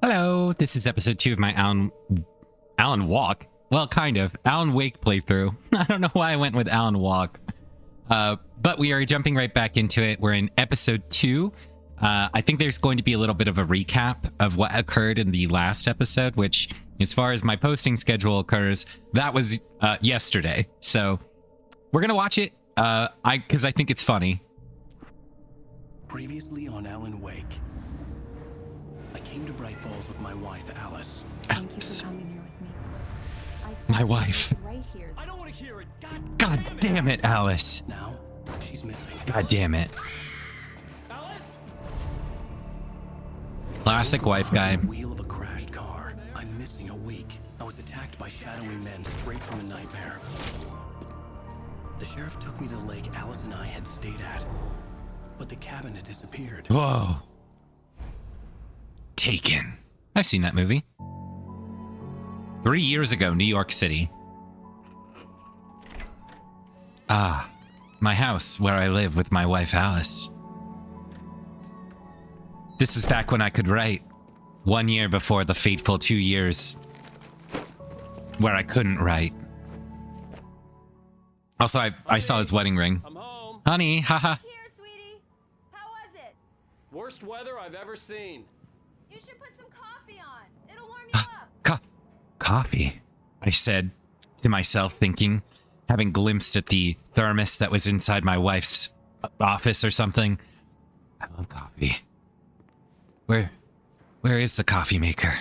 Hello, this is episode 2 of my Alan Walk. Well, kind of. Alan Wake playthrough. I don't know why I went with Alan Walk. But we are jumping right back into it. We're in episode 2. I think there's going to be a little bit of a recap of what occurred in the last episode, which, as far as my posting schedule occurs, that was yesterday. So we're going to watch it because I think it's funny. Previously on Alan Wake. I came to Bright Falls with my wife, Alice. Thank you for coming here with me. My wife. Right here. I don't want to hear it. God damn it, Alice. Now, she's missing. God damn it. Alice? Classic wife guy. Wheel of a crashed car. I'm missing a week. I was attacked by shadowy men straight from a nightmare. The sheriff took me to the lake Alice and I had stayed at. But the cabin had disappeared. Whoa. Taken. I've seen that movie. 3 years ago, New York City. Ah, my house where I live with my wife Alice. This is back when I could write. 1 year before the fateful 2 years where I couldn't write. Also, I saw his wedding ring. I'm home. Honey, haha. Here, sweetie. How was it? Worst weather I've ever seen. You should put some coffee on. It'll warm you up. Coffee, I said to myself, thinking, having glimpsed at the thermos that was inside my wife's office or something. I love coffee. Where is the coffee maker?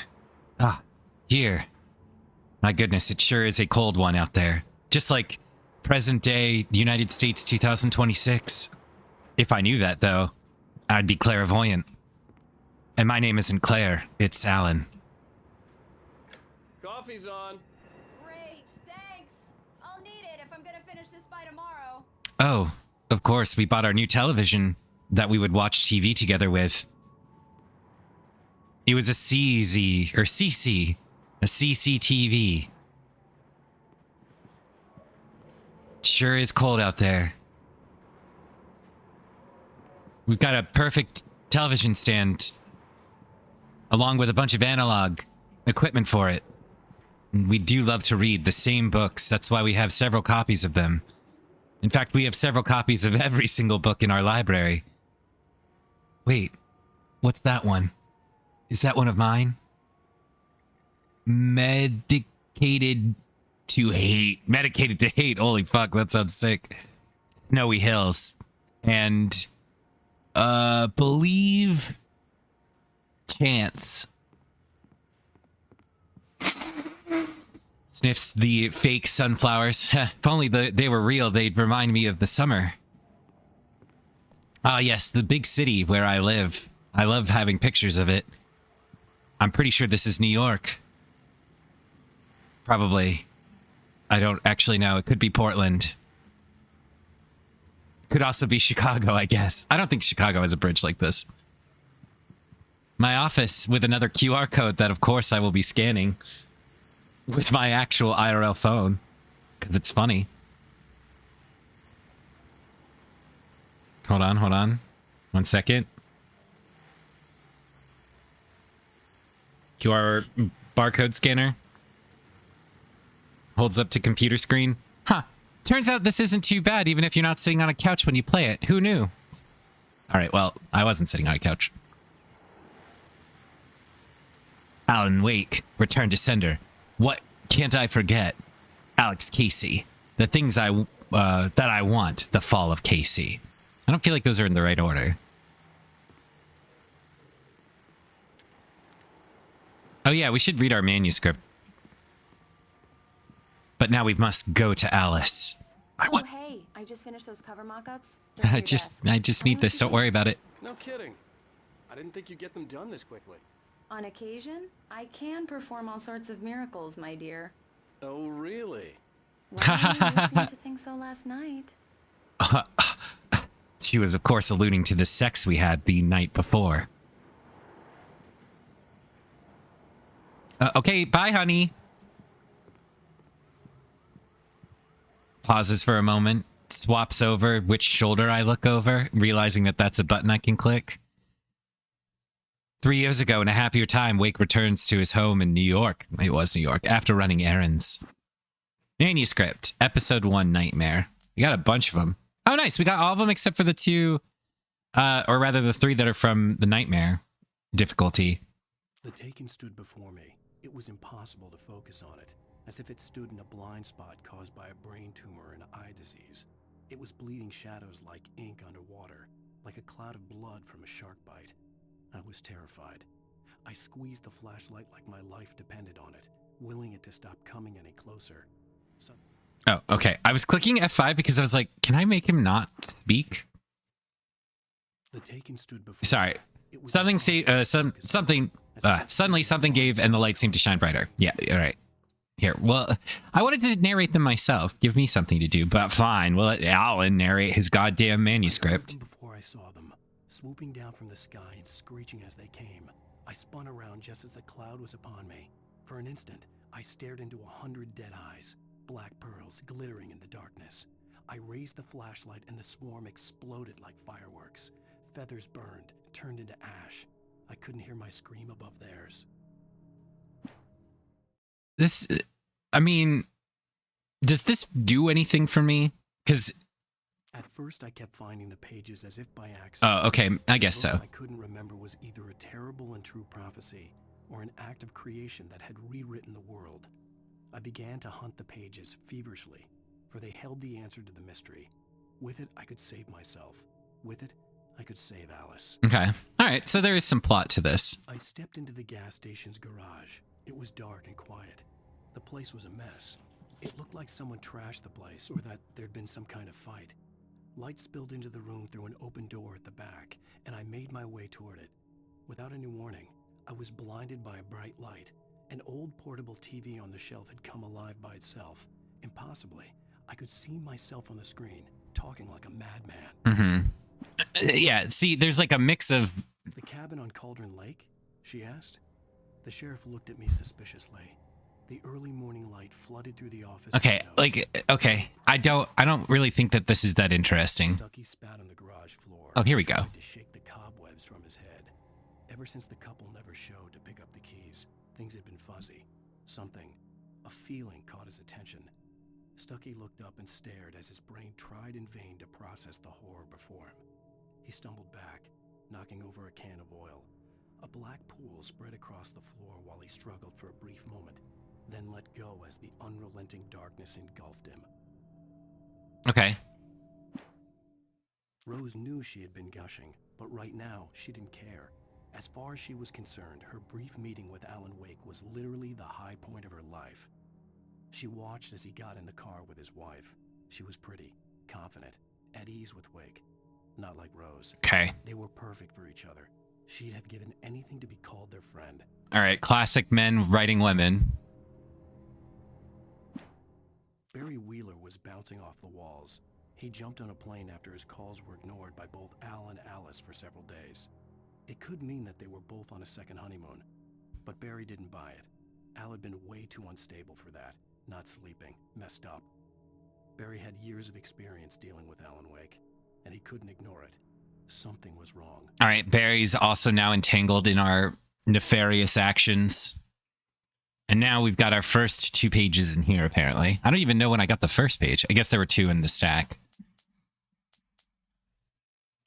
Ah, here. My goodness, it sure is a cold one out there. Just like present day United States 2026. If I knew that, though, I'd be clairvoyant. And my name isn't Claire, it's Alan. Coffee's on. Great. Thanks. I'll need it if I'm going to finish this by tomorrow. Oh, of course, we bought our new television that we would watch TV together with. It was a CZ, or CC, a CCTV. Sure is cold out there. We've got a perfect television stand, along with a bunch of analog equipment for it. We do love to read the same books. That's why we have several copies of them. In fact, we have several copies of every single book in our library. Wait, what's that one? Is that one of mine? Medicated to Hate. Medicated to Hate. Holy fuck, that sounds sick. Snowy Hills. And, believe Chance. Sniffs the fake sunflowers. If only they were real, they'd remind me of the summer. Ah, yes, the big city where I live. I love having pictures of it. I'm pretty sure this is New York. Probably. I don't actually know. It could be Portland. Could also be Chicago, I guess. I don't think Chicago has a bridge like this. My office with another QR code that, of course, I will be scanning with my actual IRL phone, because it's funny. Hold on. 1 second. QR barcode scanner. Holds up to computer screen. Huh. Turns out this isn't too bad, even if you're not sitting on a couch when you play it. Who knew? Alright, well, I wasn't sitting on a couch. Alan Wake, Return to Sender. What can't I forget? Alex Casey. The things that I want. The Fall of Casey. I don't feel like those are in the right order. Oh yeah, we should read our manuscript. But now we must go to Alice. Oh, hey. I just finished those cover mock-ups. I just need this. Don't worry about it. No kidding. I didn't think you'd get them done this quickly. On occasion, I can perform all sorts of miracles, my dear. Oh, really? Well, you seemed to think so last night. She was, of course, alluding to the sex we had the night before. Okay, bye, honey. Pauses for a moment, swaps over which shoulder I look over, realizing that that's a button I can click. 3 years ago, in a happier time, Wake returns to his home in New York. It was New York, after running errands. Manuscript, episode 1, Nightmare. We got a bunch of them. Oh, nice. We got all of them except for the 2, or rather the 3 that are from the Nightmare difficulty. The Taken stood before me. It was impossible to focus on it, as if it stood in a blind spot caused by a brain tumor and eye disease. It was bleeding shadows like ink underwater, like a cloud of blood from a shark bite. I was terrified. I squeezed the flashlight like my life depended on it, willing it to stop coming any closer. Oh, okay. I was clicking F5 because I was like, can I make him not speak? The Taken stood before Sorry. me. It was Something suddenly something gave and the light seemed to shine brighter. Yeah, all right. Here. Well, I wanted to narrate them myself. Give me something to do, but fine. We'll let Alan narrate his goddamn manuscript. Before I saw them, swooping down from the sky and screeching as they came, I spun around just as the cloud was upon me. For an instant, I stared into 100 dead eyes, black pearls glittering in the darkness. I raised the flashlight and the swarm exploded like fireworks. Feathers burned, turned into ash. I couldn't hear my scream above theirs. This, I mean, does this do anything for me? Because At first, I kept finding the pages as if by accident. oh, okay, I guess The book so. I couldn't remember was either a terrible and true prophecy or an act of creation that had rewritten the world. I began to hunt the pages feverishly, for they held the answer to the mystery. With it, I could save myself. With it, I could save Alice. Okay. All right, so there is some plot to this. I stepped into the gas station's garage. It was dark and quiet. The place was a mess. It looked like someone trashed the place or that there'd been some kind of fight. Light spilled into the room through an open door at the back, and I made my way toward it. Without any warning, I was blinded by a bright light. An old portable TV on the shelf had come alive by itself. Impossibly, I could see myself on the screen, talking like a madman. Mm-hmm. Yeah, see, there's like a mix of... The cabin on Cauldron Lake? She asked. The sheriff looked at me suspiciously. The early morning light flooded through the office. Okay, windows. like, okay. I don't really think that this is that interesting. Stucky spat on the garage floor. Oh, here we go. Tried to shake the cobwebs from his head. Ever since the couple never showed to pick up the keys, things had been fuzzy. Something, a feeling caught his attention. Stucky looked up and stared as his brain tried in vain to process the horror before him. He stumbled back, knocking over a can of oil. A black pool spread across the floor while he struggled for a brief moment, then let go as the unrelenting darkness engulfed him. Okay. Rose knew she had been gushing, but right now she didn't care. As far as she was concerned, her brief meeting with Alan Wake was literally the high point of her life. She watched as he got in the car with his wife. She was pretty, confident, at ease with Wake. Not like Rose. Okay. They were perfect for each other. She'd have given anything to be called their friend. All right, classic men writing women. Barry Wheeler was bouncing off the walls. He jumped on a plane after his calls were ignored by both Al and Alice for several days. It could mean that they were both on a second honeymoon, but Barry didn't buy it. Al had been way too unstable for that, not sleeping, messed up. Barry had years of experience dealing with Alan Wake, and he couldn't ignore it. Something was wrong. All right, Barry's also now entangled in our nefarious actions. And now we've got our first 2 pages in here, apparently. I don't even know when I got the first page. I guess there were 2 in the stack.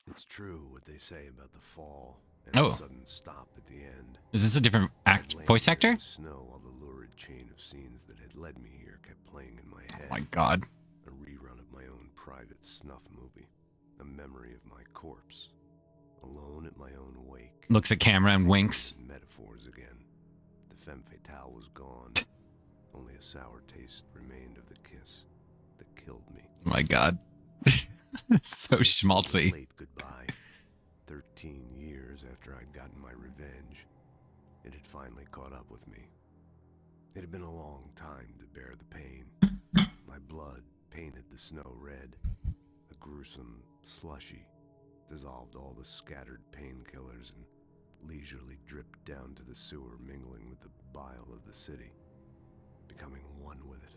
It's true what they say about the fall and Oh. a sudden stop at the end. Is this a different I'd lain voice there actor? in the snow while the lurid chain of scenes that had led me here kept playing in my head. Oh my god. A rerun of my own private snuff movie. A memory of my corpse. Alone at my own wake. Looks at camera and winks. Metaphors again. The femme fatale was gone. Only a sour taste remained of the kiss that killed me. Oh my god. So schmaltzy. Late goodbye. 13 years after I'd gotten my revenge, it had finally caught up with me. It had been a long time to bear the pain. My blood painted the snow red. A gruesome slushy dissolved all the scattered painkillers and leisurely dripped down to the sewer, mingling with the bile of the city, becoming one with it.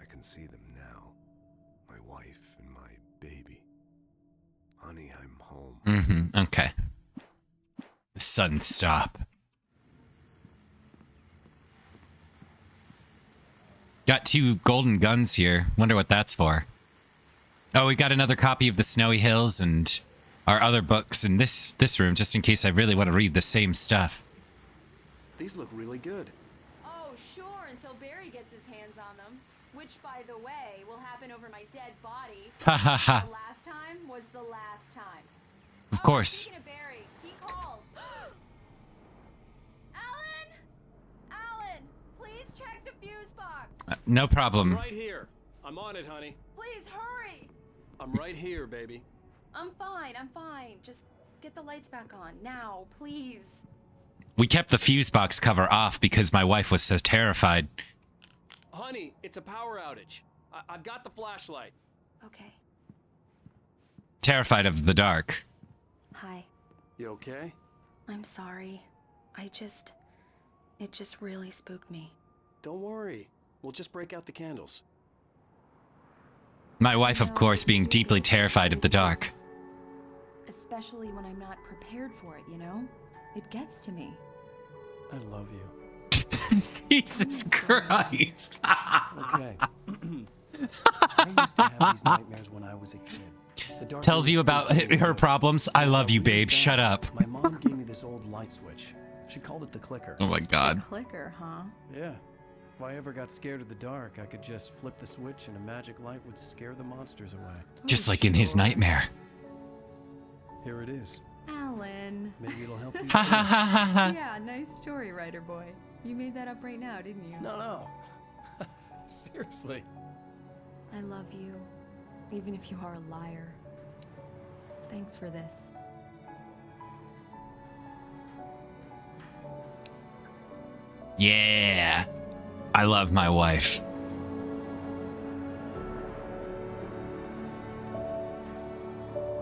I can see them now. My wife and my baby. Honey, I'm home. Mm-hmm. Okay. Sudden stop. Got 2 golden guns here. Wonder what that's for. Oh, we got another copy of The Snowy Hills and our other books in this room, just in case I really want to read the same stuff. These look really good. Oh, sure, until Barry gets his hands on them. Which, by the way, will happen over my dead body. Ha ha ha. The last time was the last time. Of course. Speaking of Barry, he called. Alan, please check the fuse box. No I'm problem. right here. I'm on it, honey. Please hurry. I'm right here, baby. I'm fine. Just get the lights back on now, please. We kept the fuse box cover off because my wife was so terrified. Honey, it's a power outage. I've got the flashlight. Okay. Terrified of the dark. Hi. You okay? I'm sorry. It just really spooked me. Don't worry. We'll just break out the candles. My wife, of course, being deeply terrified of the dark. Especially when I'm not prepared for it, you know? It gets to me. I love you. Jesus Christ. Okay. I used to have these nightmares when I was a kid. The dark Tells you about her problems. I love you, babe. Shut up. My mom gave me this old light switch. She called it the clicker. Oh my god. Clicker, huh? Yeah. If I ever got scared of the dark, I could just flip the switch and a magic light would scare the monsters away. Just like in his nightmare. Here it is. Alan. Maybe it'll help you. Ha ha ha ha ha. Yeah, nice story, writer boy. You made that up right now, didn't you? No. Seriously. I love you, even if you are a liar. Thanks for this. Yeah. I love my wife.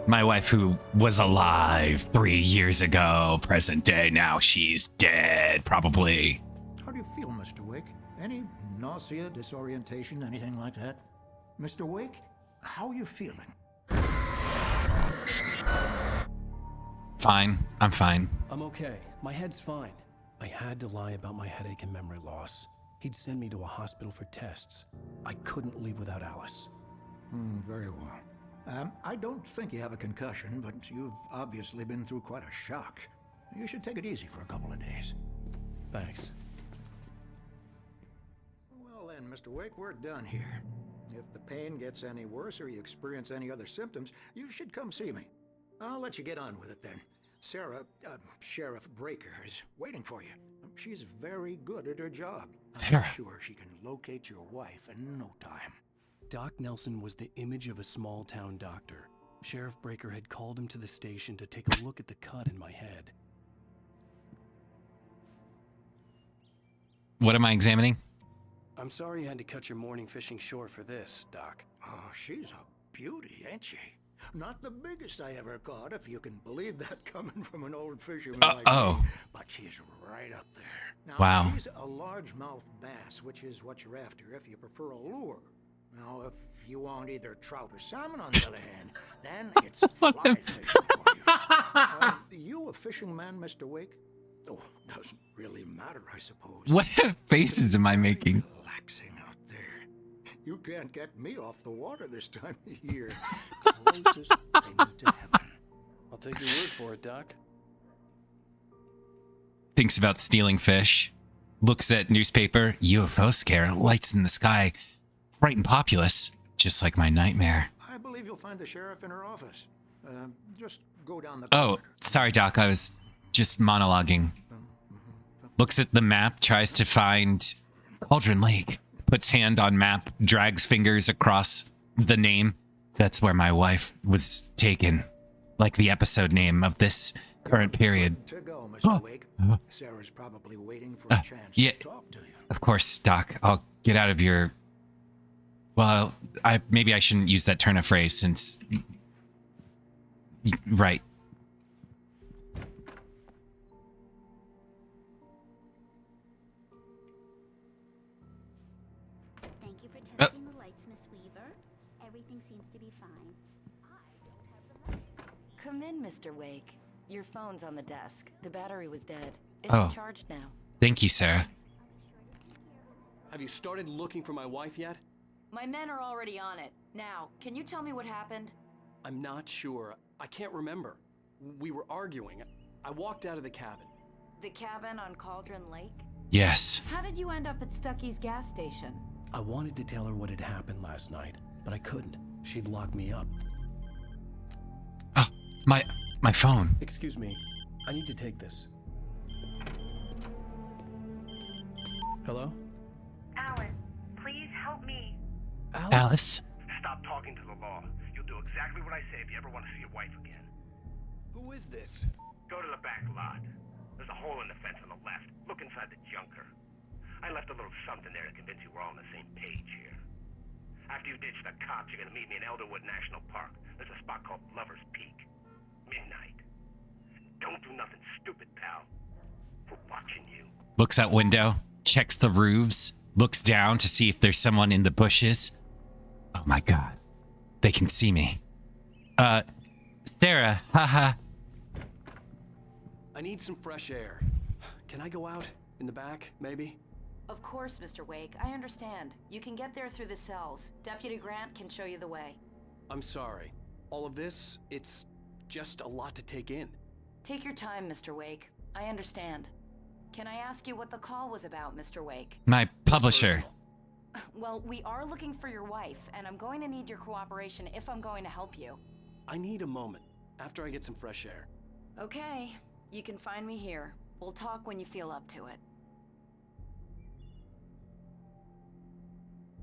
My wife who was alive 3 years ago, present day, now she's dead, probably. How do you feel, Mr. Wake? Any nausea, disorientation, anything like that? Mr. Wake, how are you feeling? Fine. I'm fine. I'm okay. My head's fine. I had to lie about my headache and memory loss. He'd send me to a hospital for tests. I couldn't leave without Alice. Very well. I don't think you have a concussion, but you've obviously been through quite a shock. You should take it easy for a couple of days. Thanks. Well then, Mr. Wake, we're done here. If the pain gets any worse or you experience any other symptoms, you should come see me. I'll let you get on with it then. Sarah, Sheriff Breaker, is waiting for you. She's very good at her job. Sarah. I'm sure she can locate your wife in no time. Doc Nelson was the image of a small-town doctor. Sheriff Breaker had called him to the station to take a look at the cut in my head. What am I examining? I'm sorry you had to cut your morning fishing short for this, Doc. Oh, she's a beauty, ain't she? Not the biggest I ever caught, if you can believe that coming from an old fisherman like me. But she's right up there. Now, Wow. she's a largemouth bass, which is what you're after if you prefer a lure. Now, if you want either trout or salmon, on the other hand, then it's fly fishing for you. You a fishing man, Mr. Wake? Oh, doesn't really matter, I suppose. What faces am I making? Relaxing out there. You can't get me off the water this time of year. Closest thing to heaven. I'll take your word for it, Doc. Thinks about stealing fish. Looks at newspaper. UFO scare. Lights in the sky. Frightened populace. Just like my nightmare. I believe you'll find the sheriff in her office. Just go down the Oh, corridor. sorry, Doc. I was just monologuing. Looks at the map. Tries to find Cauldron Lake. Puts hand on map. Drags fingers across the name. That's where my wife was taken. Like the episode name of this current period. To go, Mr. Wake. Sarah's probably waiting for a chance yeah. to talk to you. Of course, Doc. I'll get out of your... Well, maybe I shouldn't use that turn of phrase since... Right. Thank you for testing the lights, Miss Weaver. Everything seems to be fine. Come in, Mr. Wake. Your phone's on the desk. The battery was dead. It's Oh. charged now. Thank you, Sarah. Have you started looking for my wife yet? My men are already on it. Now, can you tell me what happened? I'm not sure. I can't remember. We were arguing. I walked out of the cabin. The cabin on Cauldron Lake? Yes. How did you end up at Stucky's gas station? I wanted to tell her what had happened last night, but I couldn't. She'd lock me up. Oh, my phone. Excuse me. I need to take this. Hello? Alice, please help me. Alice? Stop talking to the law. You'll do exactly what I say if you ever want to see your wife again. Who is this? Go to the back lot. There's a hole in the fence on the left. Look inside the junker. I left a little something there to convince you we're all on the same page here. After you ditch the cops, you're gonna meet me in Elderwood National Park. There's a spot called Lover's Peak. Midnight. Don't do nothing stupid, pal. We're watching you. Looks out window, checks the roofs, looks down to see if there's someone in the bushes. Oh my god. They can see me. Sarah, haha. I need some fresh air. Can I go out? In the back, maybe? Of course, Mr. Wake. I understand. You can get there through the cells. Deputy Grant can show you the way. I'm sorry. All of this, it's just a lot to take in. Take your time, Mr. Wake. I understand. Can I ask you what the call was about, Mr. Wake? My publisher. Well, we are looking for your wife, and I'm going to need your cooperation if I'm going to help you. I need a moment, after I get some fresh air. Okay. You can find me here. We'll talk when you feel up to it.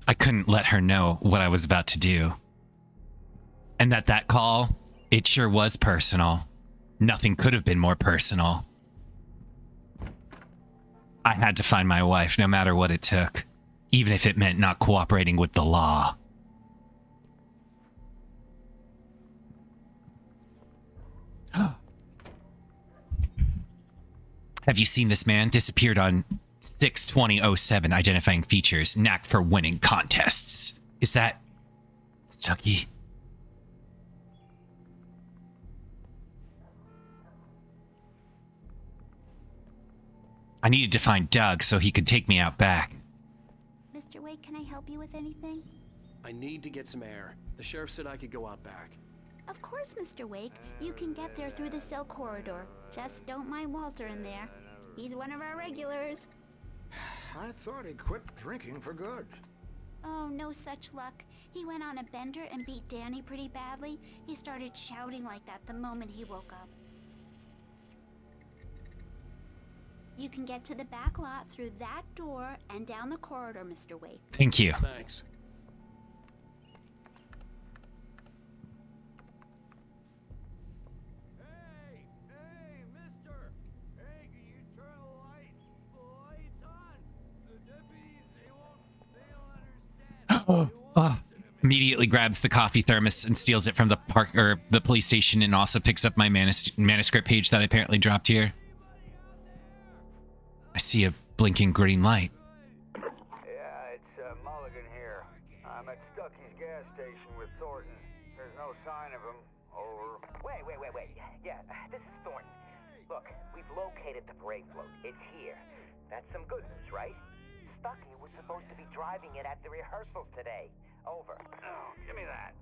I couldn't let her know what I was about to do. And that call, it sure was personal. Nothing could have been more personal. I had to find my wife no matter what it took, even if it meant not cooperating with the law. Have you seen this man? Disappeared on 6/20/07, identifying features, knack for winning contests. Is that Stucky? I needed to find Doug so he could take me out back. Mr. Wake, can I help you with anything? I need to get some air. The sheriff said I could go out back. Of course, Mr. Wake. You can get there through the cell corridor. Just don't mind Walter in there. He's one of our regulars. I thought he'd quit drinking for good. Oh, no such luck. He went on a bender and beat Danny pretty badly. He started shouting like that the moment he woke up. You can get to the back lot through that door and down the corridor, Mr. Wake. Thank you. Thanks. Hey, mister! Hey, can you turn the lights on? The deputies, they won't understand. Immediately grabs the coffee thermos and steals it from the park or the police station, and also picks up my manuscript page that I apparently dropped here. I see a blinking green light. Yeah, it's Mulligan here. I'm at Stucky's gas station with Thornton. There's no sign of him. Over. Wait. Yeah, this is Thornton. Look, we've located the parade float. It's here. That's some good news, right? Stucky was supposed to be driving it at the rehearsals today. Over. Oh, give me that.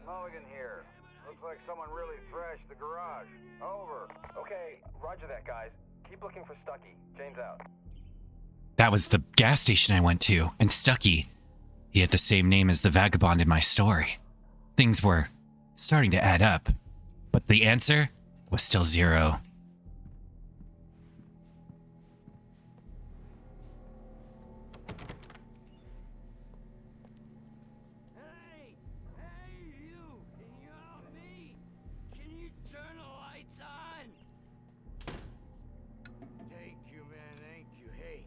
Mulligan here. Looks like someone really trashed the garage. Over. Okay, roger that, guys. Keep looking for Stucky. James out. That was the gas station I went to, and Stucky, he had the same name as the vagabond in my story. Things were starting to add up, but the answer was still 0. Hey, you! Can you help me? Can you turn the lights on? Thank you, man. Thank you. Hey,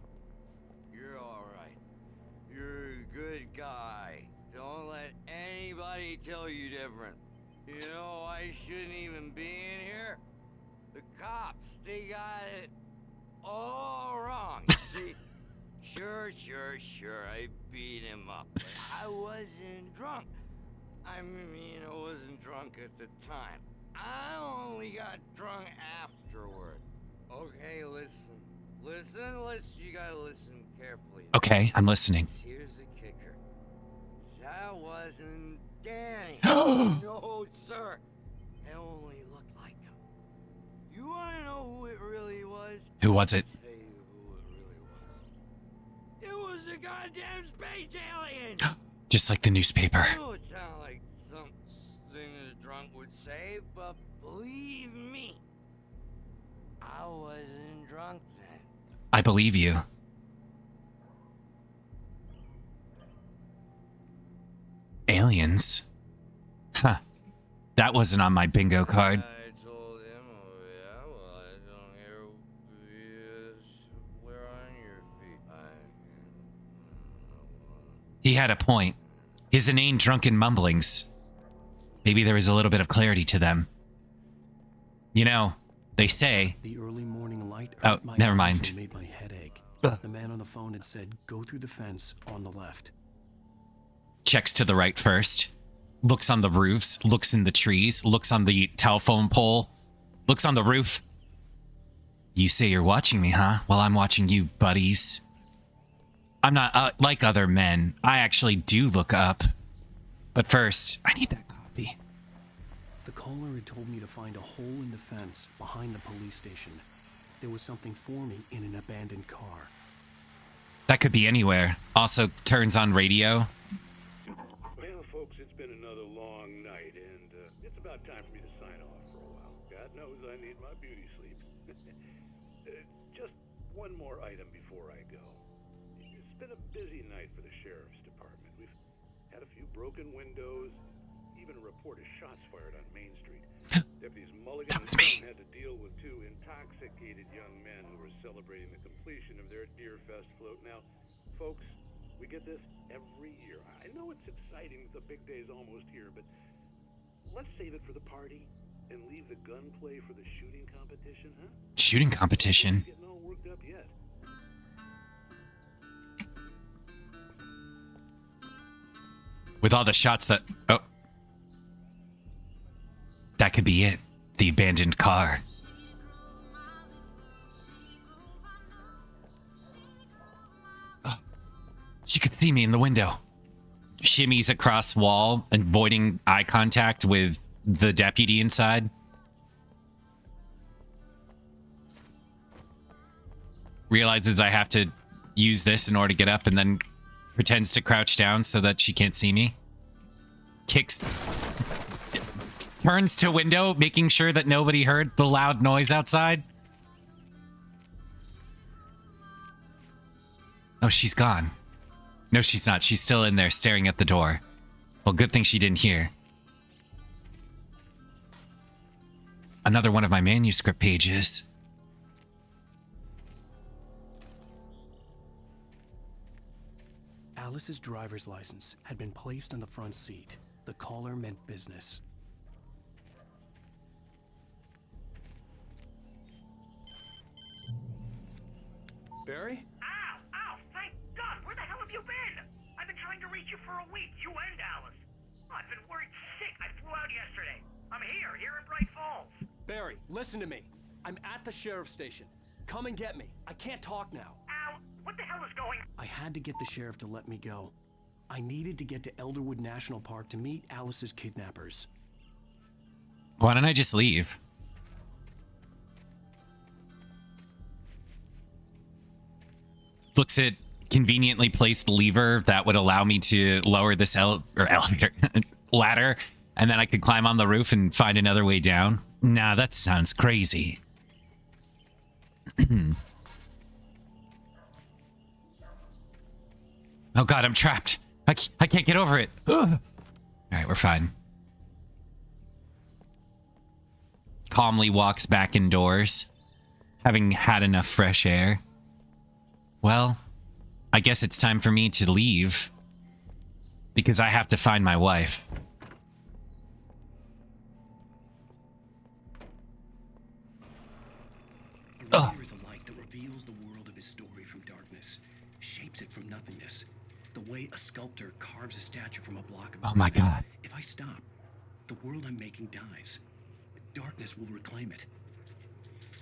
you're all right. You're a good guy. Don't let anybody tell you different. You know, I shouldn't even be in here. The cops, they got it all wrong. See? Sure. I beat him up. But I wasn't drunk. I mean, I wasn't drunk at the time. I only got drunk afterward. Okay, listen. You gotta listen carefully. Okay, I'm listening. Here's the kicker. That wasn't Danny. No, sir. It only looked like him. You wanna know who it really was? Who was it? I'll tell you who it really was. It was a goddamn space alien! Just like the newspaper. I know it sounds like something a drunk would say, but believe me, I wasn't drunk then. I believe you. Aliens? Huh. That wasn't on my bingo card. I told him, oh yeah, well, I don't hear where on your feet. He had a point. His inane drunken mumblings. Maybe there was a little bit of clarity to them. You know, they say... The early morning light Oh, my never eyes mind. and made my head ache. The man on the phone had said, go through the fence on the left. Checks to the right first. Looks on the roofs. Looks in the trees. Looks on the telephone pole. Looks on the roof. You say you're watching me, huh? Well, I'm watching you, buddies. I'm not like other men. I actually do look up. But first, I need that coffee. The caller had told me to find a hole in the fence behind the police station. There was something for me in an abandoned car. That could be anywhere. Also turns on radio. Well, folks, it's been another long night, and it's about time for me to sign off for a while. God knows I need my beauty sleep. Just one more item before I go. It's been a busy night for the sheriff's department. We've had a few broken windows, even a report of shots fired on Main Street. Deputies Mulligan and Stone had to deal with two intoxicated young men who were celebrating the completion of their Deer Fest float. Now, folks, we get this every year. I know it's exciting, the big day's almost here, but let's save it for the party and leave the gunplay for the shooting competition, huh? Shooting competition? Getting all worked up yet. With all the shots that... Oh. That could be it. The abandoned car. Oh. She could see me in the window. Shimmies across wall, avoiding eye contact with the deputy inside. Realizes I have to use this in order to get up, and then pretends to crouch down so that she can't see me. Kicks... Turns to window, making sure that nobody heard the loud noise outside. Oh, she's gone. No, she's not. She's still in there staring at the door. Well, good thing she didn't hear. Another one of my manuscript pages. Alice's driver's license had been placed on the front seat. The caller meant business. Barry? Ow! Ow! Thank God! Where the hell have you been? I've been trying to reach you for a week, you and Alice. I've been worried sick. I flew out yesterday. I'm here in Bright Falls. Barry, listen to me. I'm at the sheriff's station. Come and get me. I can't talk now. Ow! What the hell is going on? I had to get the sheriff to let me go. I needed to get to Elderwood National Park to meet Alice's kidnappers. Why don't I just leave? Looks at conveniently placed lever that would allow me to lower this elevator ladder, and then I could climb on the roof and find another way down. Nah, that sounds crazy. Oh God, I'm trapped. I can't get over it. Ugh. All right, we're fine. Calmly walks back indoors, having had enough fresh air. Well, I guess it's time for me to leave, because I have to find my wife. A writer is a light that reveals the world of his story from darkness, shapes it from nothingness. The way a sculptor carves a statue from a block of Oh my God. If I stop, the world I'm making dies. darkness will reclaim it.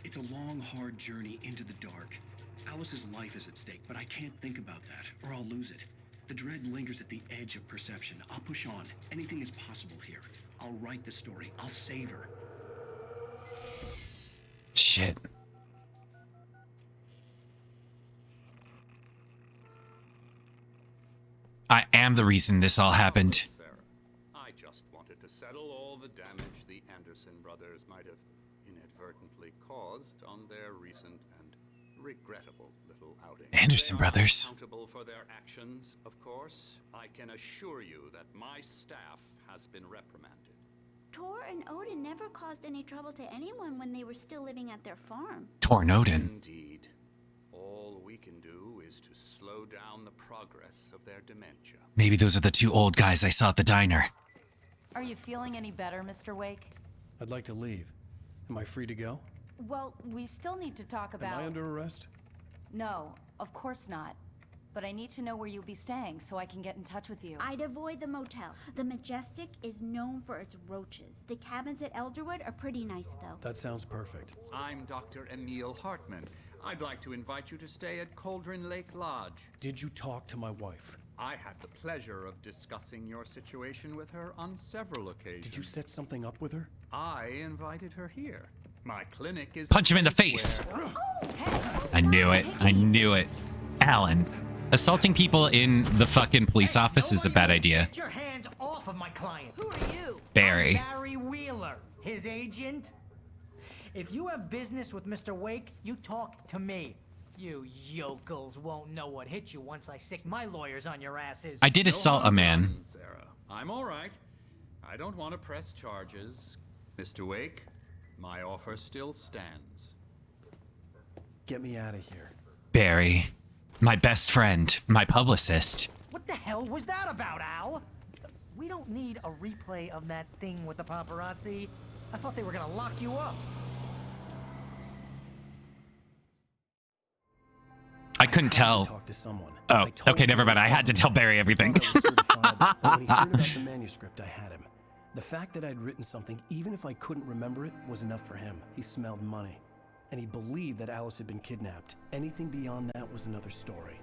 It's a long, hard journey into the dark. Alice's life is at stake, but I can't think about that, or I'll lose it. The dread lingers at the edge of perception. I'll push on. Anything is possible here. I'll write the story. I'll save her. Shit. I am the reason this all happened. Sarah, I just wanted to settle all the damage the Anderson brothers might have inadvertently caused on their recent and regrettable little outing. Anderson brothers. Accountable for their actions, of course. I can assure you that my staff has been reprimanded. Tor and Odin never caused any trouble to anyone when they were still living at their farm. Tor and Odin. Indeed. All we can do is to slow down the progress of their dementia. Maybe those are the two old guys I saw at the diner. Are you feeling any better, Mr. Wake? I'd like to leave. Am I free to go? Well, we still need to talk about... Am I under arrest? No, of course not. But I need to know where you'll be staying so I can get in touch with you. I'd avoid the motel. The Majestic is known for its roaches. The cabins at Elderwood are pretty nice, though. That sounds perfect. I'm Dr. Emil Hartman. I'd like to invite you to stay at Cauldron Lake Lodge. Did you talk to my wife? I had the pleasure of discussing your situation with her on several occasions. Did you set something up with her? I invited her here. My clinic is... Punch him in the face. I knew it. I knew it. Alan, assaulting people in the fucking police office is a bad idea. Get your hands off of my client. Who are you? Barry. I'm Barry Wheeler, his agent. If you have business with Mr. Wake, you talk to me. You yokels won't know what hit you once I sick my lawyers on your asses. I did assault a man. Sarah, I'm all right. I don't want to press charges. Mr. Wake, my offer still stands. Get me out of here. Barry. My best friend. My publicist. What the hell was that about, Al? We don't need a replay of that thing with the paparazzi. I thought they were gonna lock you up. I couldn't tell. Talk to someone. Oh, okay, never mind. I had to tell Barry everything. When he heard about the manuscript, I had him. The fact that I'd written something, even if I couldn't remember it, was enough for him. He smelled money. And he believed that Alice had been kidnapped. Anything beyond that was another story.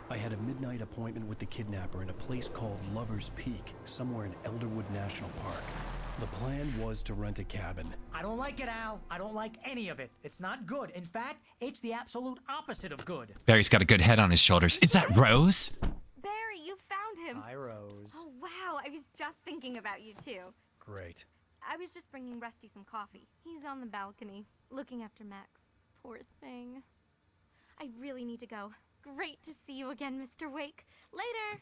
I had a midnight appointment with the kidnapper in a place called Lover's Peak, somewhere in Elderwood National Park. The plan was to rent a cabin. I don't like it, Al. I don't like any of it. It's not good. In fact, it's the absolute opposite of good. Barry's got a good head on his shoulders. Is that Rose? Barry, you found him. Hi, Rose. Oh, wow. I was just thinking about you, too. Great. I was just bringing Rusty some coffee. He's on the balcony, looking after Max. Poor thing. I really need to go. Great to see you again, Mr. Wake. Later!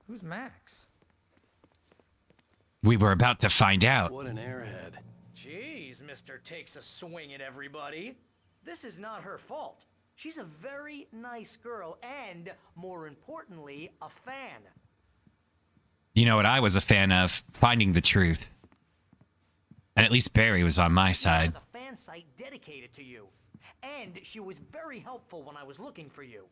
Who's Max? We were about to find out. What an airhead. Jeez, Mr. Takes a swing at everybody. This is not her fault. She's a very nice girl and, more importantly, a fan. You know what I was a fan of? Finding the truth. And at least Barry was on my side. She has a fan site dedicated to you. And she was very helpful when I was looking for you.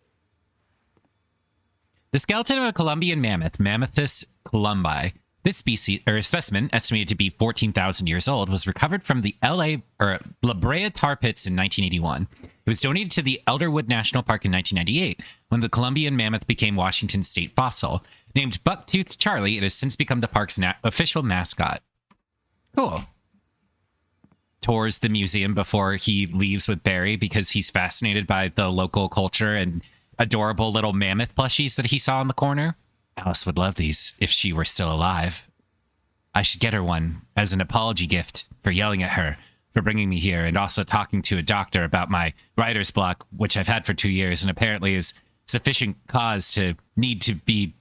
The skeleton of a Columbian mammoth, Mammothus columbi. This species, or specimen, estimated to be 14,000 years old, was recovered from the La Brea tar pits in 1981. It was donated to the Elderwood National Park in 1998, when the Columbian mammoth became Washington's state fossil. Named Bucktoothed Charlie, it has since become the park's official mascot. Cool. Tours the museum before he leaves with Barry because he's fascinated by the local culture and adorable little mammoth plushies that he saw in the corner. Alice would love these if she were still alive. I should get her one as an apology gift for yelling at her for bringing me here and also talking to a doctor about my writer's block, which I've had for 2 years and apparently is sufficient cause to need to be,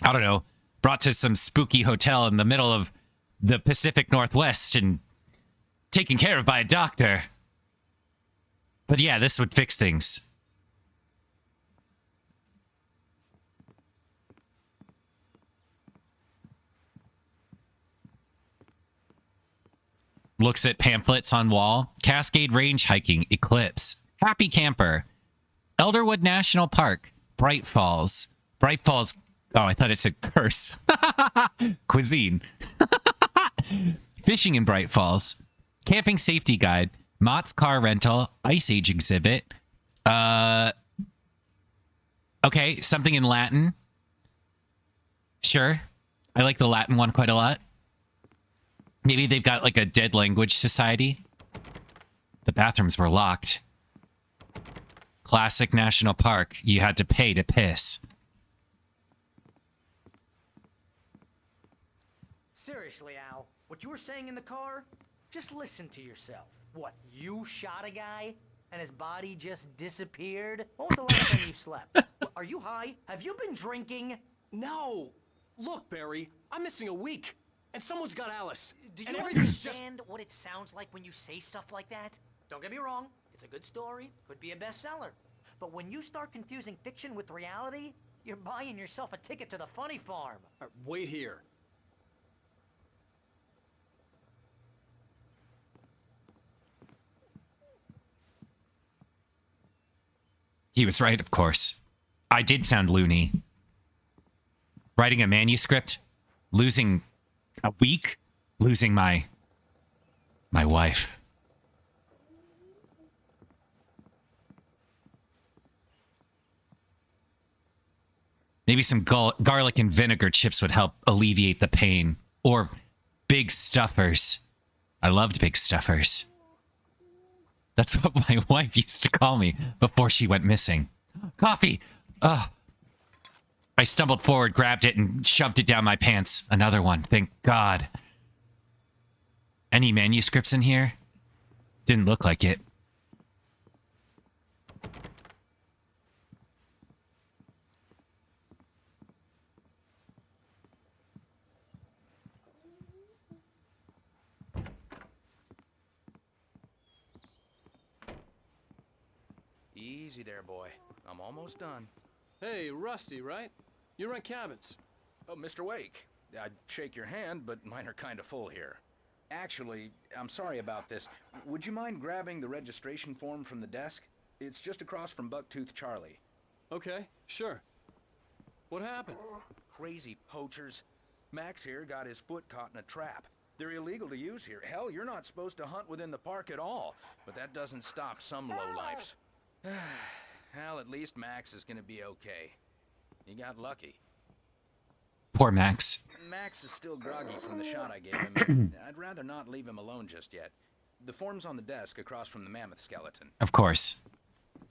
I don't know, brought to some spooky hotel in the middle of the Pacific Northwest and taken care of by a doctor. But yeah, this would fix things. Looks at pamphlets on wall. Cascade Range hiking. Eclipse. Happy Camper. Elderwood National Park. Bright Falls. Bright Falls Oh, I thought it said curse. Cuisine. Fishing in Bright Falls. Camping safety guide. Mott's car rental. Ice Age exhibit. Okay, something in Latin. Sure. I like the Latin one quite a lot. Maybe they've got like a dead language society. The bathrooms were locked. Classic National Park. You had to pay to piss. Seriously, Al, what you were saying in the car? Just listen to yourself. What, you shot a guy and his body just disappeared? When was the last time you slept? Are you high? Have you been drinking? No! Look, Barry, I'm missing a week, and someone's got Alice. Do and you everything's understand what it sounds like when you say stuff like that? Don't get me wrong, it's a good story, could be a bestseller. But when you start confusing fiction with reality, you're buying yourself a ticket to the funny farm. Wait here. He was right, of course. I did sound loony. Writing a manuscript, losing a week, losing my wife. Maybe some garlic and vinegar chips would help alleviate the pain. Or big stuffers. I loved big stuffers. That's what my wife used to call me before she went missing. Coffee! Ugh. I stumbled forward, grabbed it, and shoved it down my pants. Another one, thank God. Any manuscripts in here? Didn't look like it. Easy there, boy. I'm almost done. Hey, Rusty, right? You rent cabins. Oh, Mr. Wake. I'd shake your hand, but mine are kind of full here. Actually, I'm sorry about this. Would you mind grabbing the registration form from the desk? It's just across from Bucktooth Charlie. Okay, sure. What happened? Crazy poachers. Max here got his foot caught in a trap. They're illegal to use here. Hell, you're not supposed to hunt within the park at all. But that doesn't stop some lowlifes. Well, at least Max is gonna be okay. You got lucky. Poor Max. Max is still groggy from the shot I gave him. I'd rather not leave him alone just yet. The form's on the desk across from the mammoth skeleton. Of course.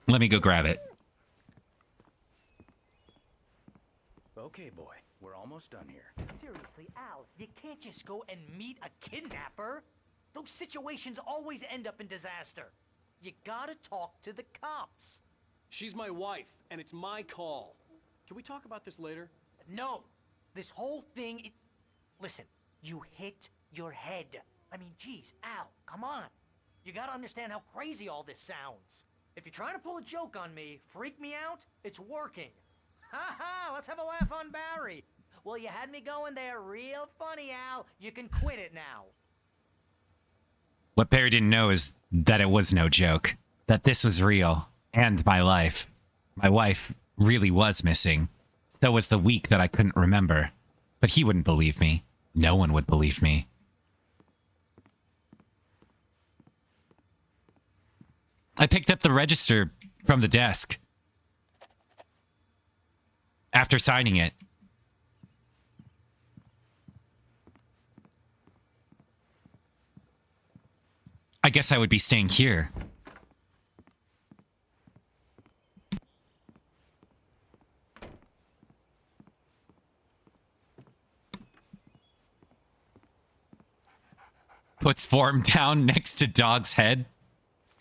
Let me go grab it. Okay, boy. We're almost done here. Seriously, Al, you can't just go and meet a kidnapper. Those situations always end up in disaster. You gotta talk to the cops. She's my wife, and it's my call. Can we talk about this later? No. This whole thing, listen, you hit your head. I mean, geez, Al, come on. You gotta understand how crazy all this sounds. If you're trying to pull a joke on me, freak me out, it's working. Ha ha, let's have a laugh on Barry. Well, you had me going there real funny, Al. You can quit it now. What Barry didn't know is that it was no joke. That this was real. And my life. My wife really was missing. So was the week that I couldn't remember. But he wouldn't believe me. No one would believe me. I picked up the register from the desk. After signing it. I guess I would be staying here. Puts form down next to dog's head.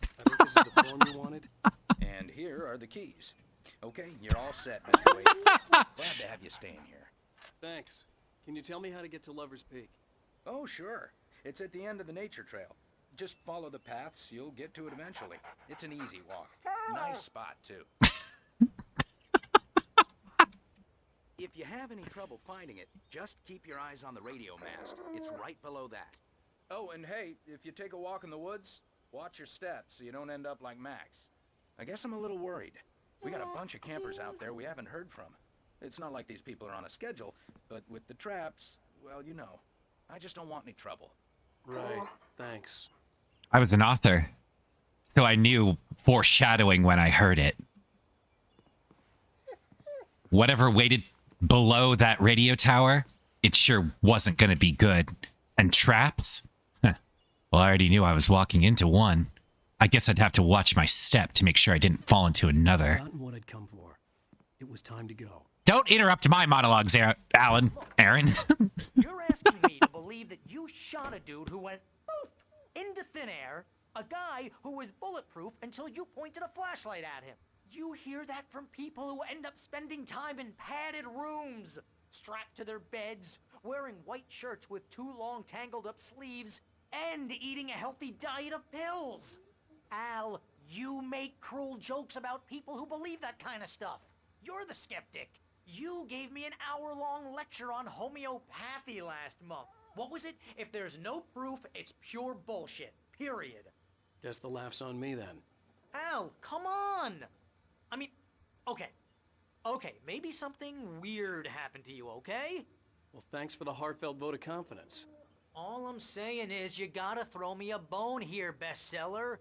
I think this is the form you wanted. And here are the keys. Okay, you're all set, Mr. Wade. Glad to have you staying here. Thanks. Can you tell me how to get to Lover's Peak? Oh, sure. It's at the end of the nature trail. Just follow the paths, you'll get to it eventually. It's an easy walk. Nice spot, too. If you have any trouble finding it, just keep your eyes on the radio mast. It's right below that. Oh, and hey, if you take a walk in the woods, watch your steps so you don't end up like Max. I guess I'm a little worried. We got a bunch of campers out there we haven't heard from. It's not like these people are on a schedule, but with the traps, well, you know, I just don't want any trouble. Right, thanks. I was an author, so I knew foreshadowing when I heard it. Whatever waited below that radio tower, it sure wasn't going to be good. And traps? Huh. Well, I already knew I was walking into one. I guess I'd have to watch my step to make sure I didn't fall into another. Not what I'd come for. It was time to go. Don't interrupt my monologues, Aaron. You're asking me to believe that you shot a dude who went poof into thin air, a guy who was bulletproof until you pointed a flashlight at him. You hear that from people who end up spending time in padded rooms, strapped to their beds, wearing white shirts with too long tangled up sleeves, and eating a healthy diet of pills. Al, you make cruel jokes about people who believe that kind of stuff. You're the skeptic. You gave me an hour-long lecture on homeopathy last month. What was it? If there's no proof, it's pure bullshit. Period. Guess the laugh's on me then. Al, come on! I mean, okay, maybe something weird happened to you, okay? Well, thanks for the heartfelt vote of confidence. All I'm saying is you gotta throw me a bone here, bestseller.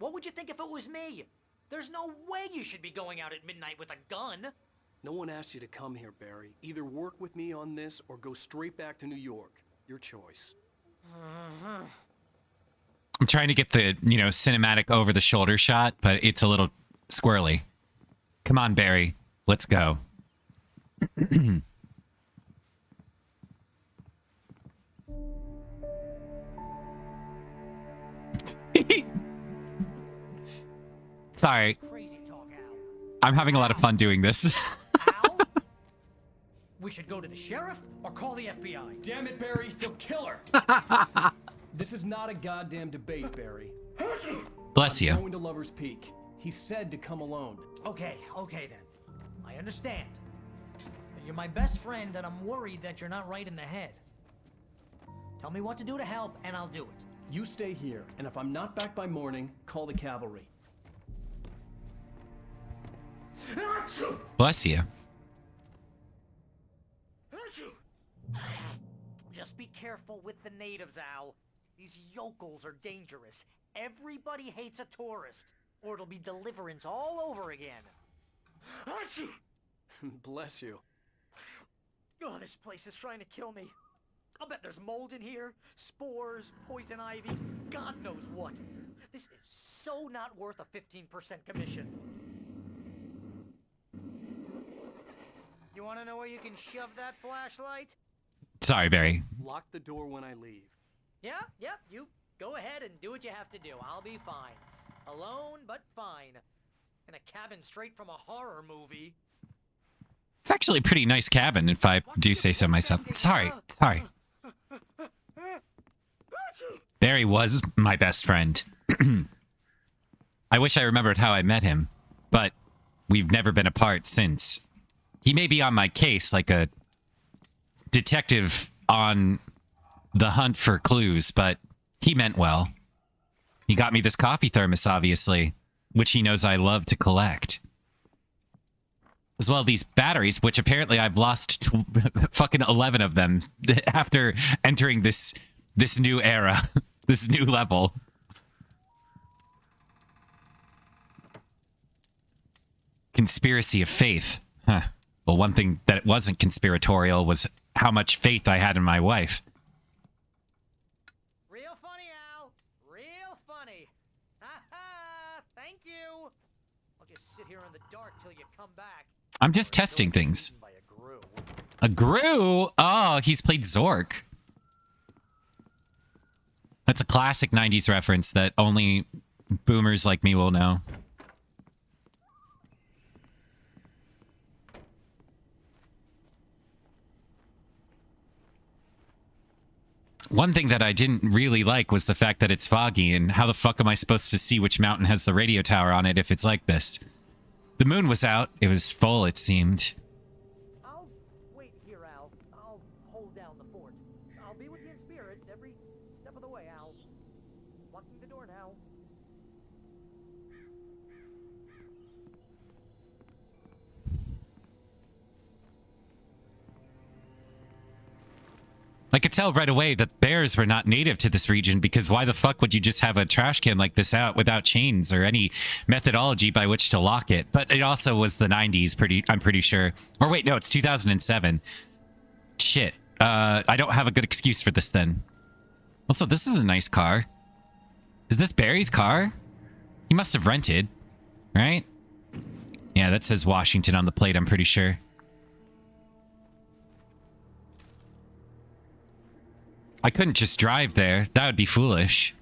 What would you think if it was me? There's no way you should be going out at midnight with a gun. No one asked you to come here, Barry. Either work with me on this or go straight back to New York. Your choice. I'm trying to get the, cinematic over-the-shoulder shot, but it's a little squirrely. Come on, Barry. Let's go. Sorry. I'm having a lot of fun doing this. Al? We should go to the sheriff or call the FBI. Damn it, Barry. They'll kill her. This is not a goddamn debate, Barry. Bless you. I'm going to Lover's Peak. He said to come alone. Okay then. I understand. You're my best friend, and I'm worried that you're not right in the head. Tell me what to do to help, and I'll do it. You stay here, and if I'm not back by morning, call the cavalry. Bless you. Just be careful with the natives, Al. These yokels are dangerous. Everybody hates a tourist, or it'll be Deliverance all over again. Bless you. Oh, this place is trying to kill me. I'll bet there's mold in here, spores, poison ivy, God knows what. This is so not worth a 15% commission. You want to know where you can shove that flashlight? Sorry, Barry. Lock the door when I leave. Yeah, you go ahead and do what you have to do. I'll be fine. Alone, but fine. In a cabin straight from a horror movie. It's actually a pretty nice cabin, if I do say so myself. Sorry. Barry was my best friend. I wish I remembered how I met him, but we've never been apart since. He may be on my case like a detective on the hunt for clues, but he meant well. He got me this coffee thermos, obviously, which he knows I love to collect. As well, these batteries, which apparently I've lost fucking 11 of them after entering this new era, this new level. Conspiracy of faith. Huh. Well, one thing that it wasn't conspiratorial was how much faith I had in my wife. Real funny, Al. Real funny. Ha-ha! Thank you. I'll just sit here in the dark till you come back. I'm just testing things. A Gru? Oh, he's played Zork. That's a classic 90s reference that only boomers like me will know. One thing that I didn't really like was the fact that it's foggy, and how the fuck am I supposed to see which mountain has the radio tower on it if it's like this? The moon was out. It was full, it seemed. I'll wait here, Al. I'll hold down the fort. I'll be with you in spirit every step of the way, Al. Locking the door now. I could tell right away that bears were not native to this region, because why the fuck would you just have a trash can like this out without chains or any methodology by which to lock it? But it also was the 90s, I'm pretty sure. Or wait, no, it's 2007. Shit. I don't have a good excuse for this then. Also, this is a nice car. Is this Barry's car? He must have rented, right? Yeah, that says Washington on the plate, I'm pretty sure. I couldn't just drive there. That would be foolish.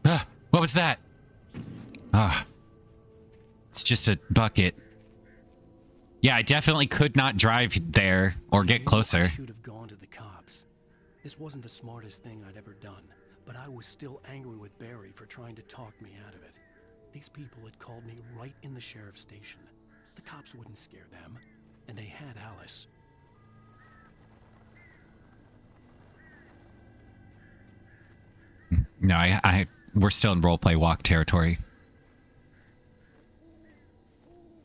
What was that? It's just a bucket. Yeah, I definitely could not drive there or get closer. I should have gone to the cops. This wasn't the smartest thing I'd ever done, but I was still angry with Barry for trying to talk me out of it. These people had called me right in the sheriff's station. The cops wouldn't scare them, and they had Alice. No, we're still in roleplay walk territory.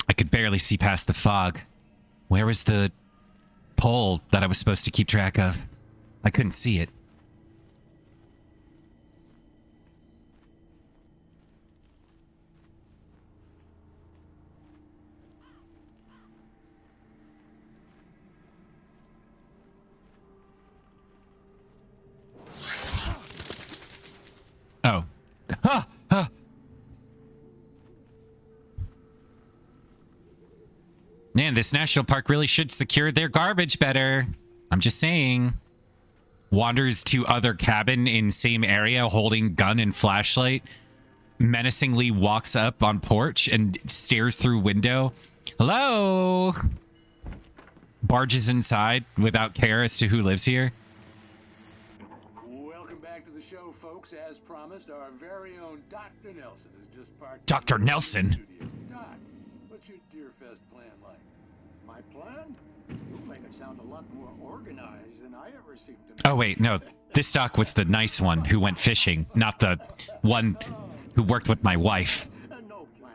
I could barely see past the fog. Where was the pole that I was supposed to keep track of? I couldn't see it. Oh. Man, this national park really should secure their garbage better. I'm just saying. Wanders to other cabin in same area holding gun and flashlight. Menacingly walks up on porch and stares through window. Hello? Barges inside without care as to who lives here. Welcome back to the show, folks. As promised, our very own Dr. Nelson has just parked. Dr. Nelson? Doc, what's your Deerfest plan like? My plan? You make it sound a lot more organized than I ever seem to. Oh, wait, no. This doc was the nice one who went fishing, not the one who worked with my wife. No plan,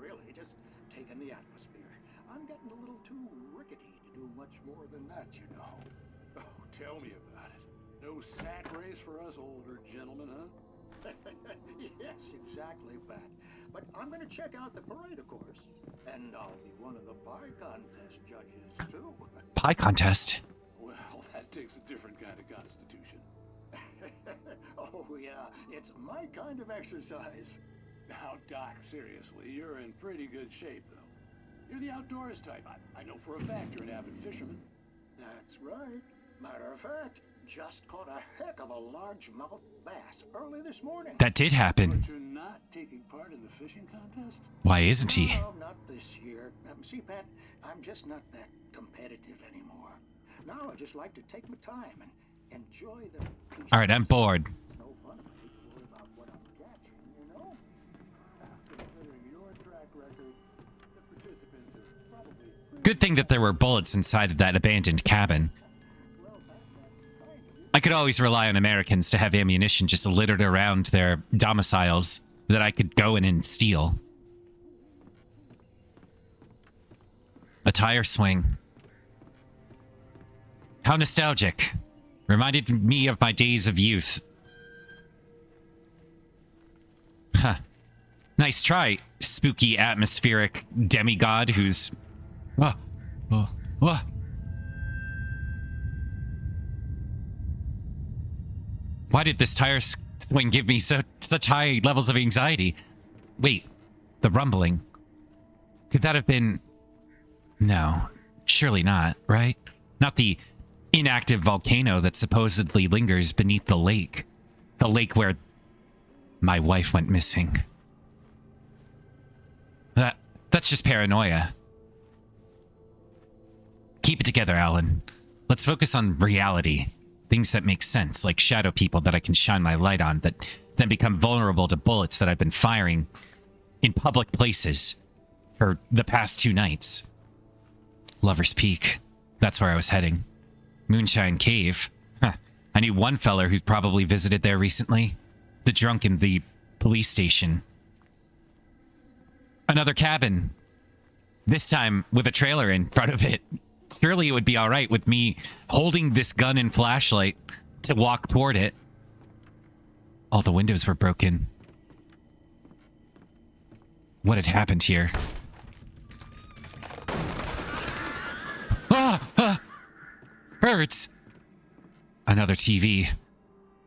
really. Just taking the atmosphere. I'm getting a little too rickety to do much more than that, you know. Oh, tell me about it. No sack race for us older gentlemen, huh? Yes, exactly, Pat. But I'm going to check out the parade, of course. And I'll be one of the pie contest judges, too. Pie contest? Well, that takes a different kind of constitution. Oh, yeah. It's my kind of exercise. Now, Doc, seriously, you're in pretty good shape, though. You're the outdoors type. I know for a fact you're an avid fisherman. That's right. Matter of fact, just caught a heck of a largemouth bass early this morning. That did happen. But you're not taking part in the fishing contest? Why isn't he? No, not this year. See, Pat, I'm just not that competitive anymore. Now I just like to take my time and enjoy the peace. All right, I'm bored. No fun if I need to worry about what I'm catching, you know? Considering your track record, the participants are probably... Good thing that there were bullets inside of that abandoned cabin. I could always rely on Americans to have ammunition just littered around their domiciles that I could go in and steal. A tire swing. How nostalgic. Reminded me of my days of youth. Huh. Nice try, spooky atmospheric demigod who's... Why did this tire swing give me such high levels of anxiety? Wait, the rumbling. Could that have been... No, surely not, right? Not the inactive volcano that supposedly lingers beneath the lake. The lake where my wife went missing. That's just paranoia. Keep it together, Alan. Let's focus on reality. Things that make sense, like shadow people that I can shine my light on, that then become vulnerable to bullets that I've been firing in public places for the past 2 nights. Lover's Peak. That's where I was heading. Moonshine Cave. Huh. I knew one feller who'd probably visited there recently. The drunk in the police station. Another cabin. This time with a trailer in front of it. surely it would be all right with me holding this gun and flashlight to walk toward it. All the windows were broken. What had happened here? Birds! Another TV.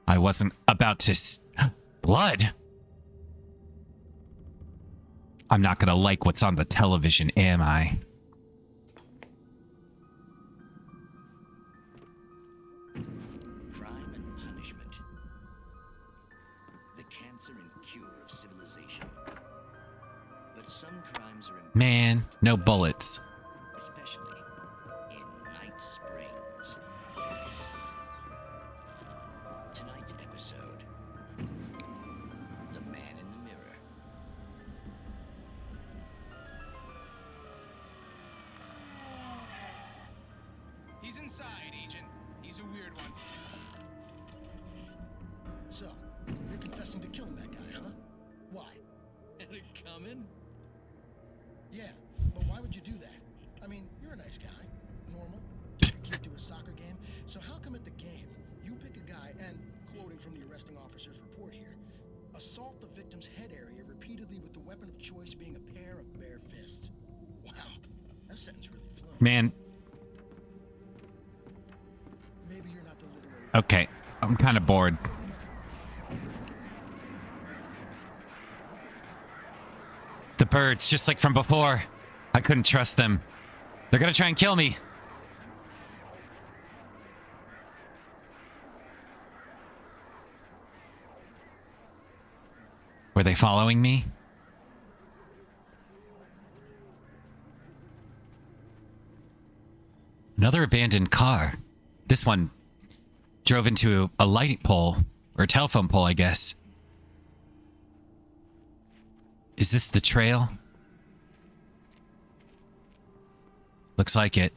I wasn't about to... Blood! I'm not gonna like what's on the television, am I? Crime and punishment. The cancer and cure of civilization. But some crimes are Man, no bullets. especially in Night Springs. Tonight's episode, The Man in the Mirror. He's inside, Agent. He's a weird one. So, you're confessing to killing that guy, huh? Why? Had it coming? Yeah, but why would you do that? I mean, you're a nice guy. Normal. Take a kid to a soccer game. So how come at the game, you pick a guy and, quoting from the arresting officer's report here, assault the victim's head area repeatedly with the weapon of choice being a pair of bare fists? Wow, that sentence really flew. Man. Maybe you're not the literary... Okay, I'm kind of bored. The birds, just like from before. I couldn't trust them. They're gonna try and kill me. Were they following me? Another abandoned car. This one drove into a light pole, or telephone pole, I guess. Is this the trail? Looks like it.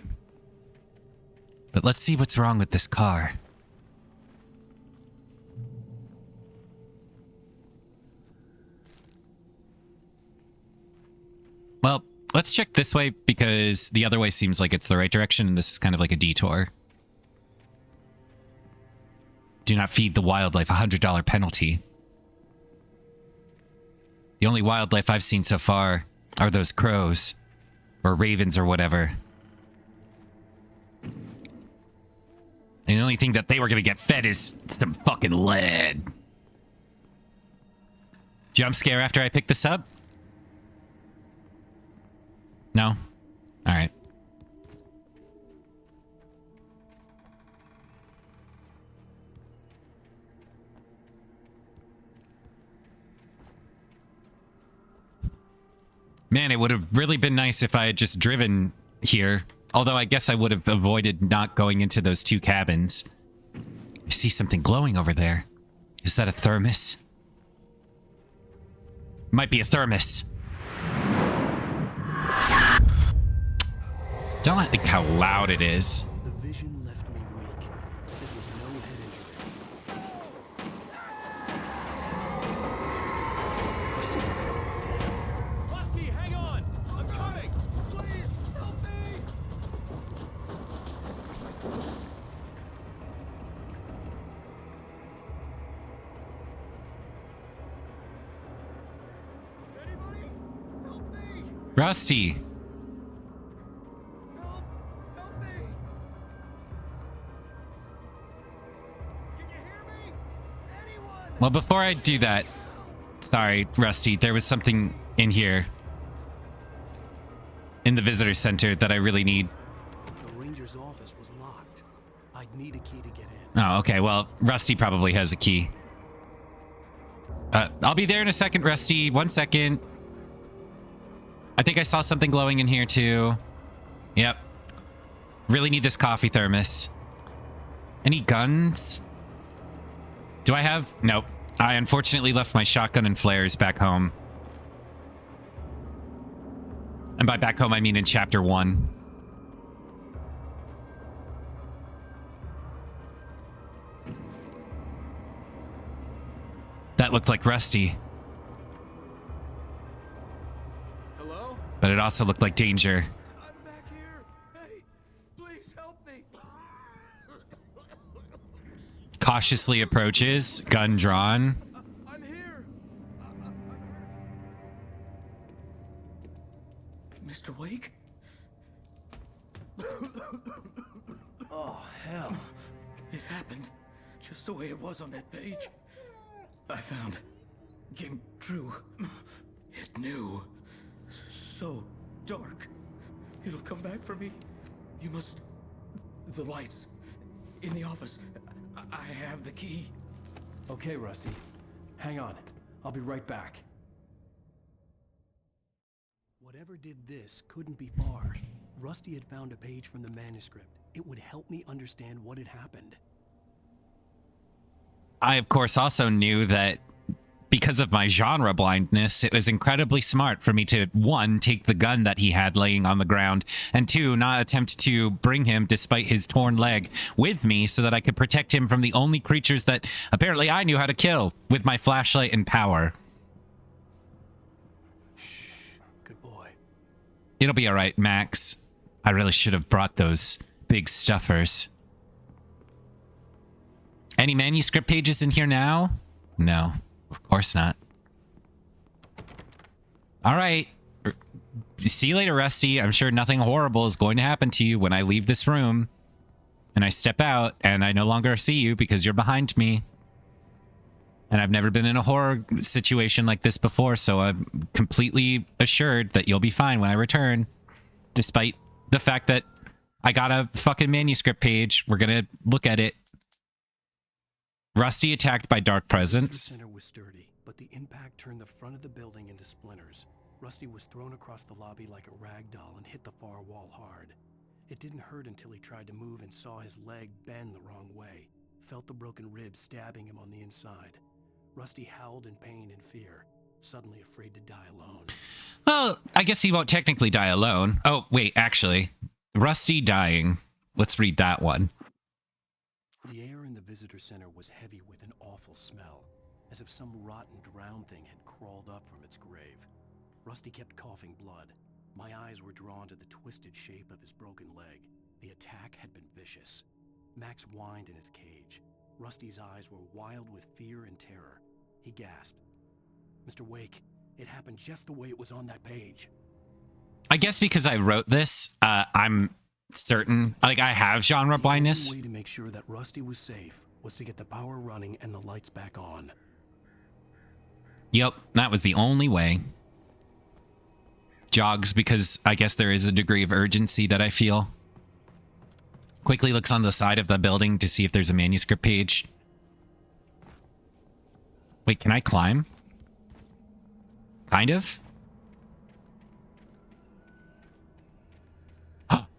But let's see what's wrong with this car. Well, let's check this way because the other way seems like it's the right direction and this is kind of like a detour. Do not feed the wildlife, $100 penalty. The only wildlife I've seen so far are those crows. Or ravens or whatever. And the only thing that they were gonna get fed is some fucking lead. Jump scare after I pick this up? No? Alright. Man, it would have really been nice if I had just driven here. Although I guess I would have avoided not going into those two cabins. I see something glowing over there. Is that a thermos? Might be a thermos. Don't like how loud it is. The vision left me weak. This was no head injury. Rusty, hang on! I'm coming! Please, help me! Anybody? Help me! Rusty. Help me! Can you hear me? Anyone? Well, before I do that, sorry, Rusty, there was something in here. In the visitor center that I really need. The ranger's office was locked. I'd need a key to get in. Oh, okay. Well, Rusty probably has a key. I'll be there in a second, Rusty. 1 second. I think I saw something glowing in here too. Yep. Really need this coffee thermos. Any guns? Do I have? Nope. I unfortunately left my shotgun and flares back home. And by back home, I mean in chapter 1. That looked like Rusty. Hello? But it also looked like danger. I'm back here. Hey, please. cautiously approaches, gun drawn. Mr. Wake? Oh, hell. It happened just the way it was on that page. I found. Came true. It knew. So dark. It'll come back for me. You must... The lights. In the office. I have the key. Okay, Rusty. Hang on. I'll be right back. Whatever did this couldn't be far. Rusty had found a page from the manuscript. It would help me understand what had happened. I, of course, also knew that because of my genre blindness, it was incredibly smart for me to, 1, take the gun that he had laying on the ground, and 2, not attempt to bring him, despite his torn leg, with me so that I could protect him from the only creatures that apparently I knew how to kill with my flashlight and power. Good boy. It'll be all right, Max. I really should have brought those big stuffers. Any manuscript pages in here now? No, of course not. All right. See you later, Rusty. I'm sure nothing horrible is going to happen to you when I leave this room. And I step out, and I no longer see you because you're behind me. And I've never been in a horror situation like this before, so I'm completely assured that you'll be fine when I return. Despite the fact that I got a fucking manuscript page. We're gonna look at it. Rusty attacked by dark presence. The center was sturdy, but the impact turned the front of the building into splinters. Rusty was thrown across the lobby like a rag doll and hit the far wall hard. It didn't hurt until he tried to move and saw his leg bend the wrong way. Felt the broken ribs stabbing him on the inside. Rusty howled in pain and fear, suddenly afraid to die alone. Well, I guess he won't technically die alone. Oh, wait, actually. Rusty dying. Let's read that one. The air in the visitor center was heavy with an awful smell, as if some rotten drowned thing had crawled up from its grave. Rusty kept coughing blood. My eyes were drawn to the twisted shape of his broken leg. The attack had been vicious. Max whined in his cage. Rusty's eyes were wild with fear and terror. He gasped. Mr. Wake, it happened just the way it was on that page. I guess because I wrote this, I'm certain. Like, I have genre blindness. The only way to make sure that Rusty was safe was to get the power running and the lights back on. Yep, that was the only way. Jogs, because I guess there is a degree of urgency that I feel. Quickly looks on the side of the building to see if there's a manuscript page. Wait, can I climb? Kind of?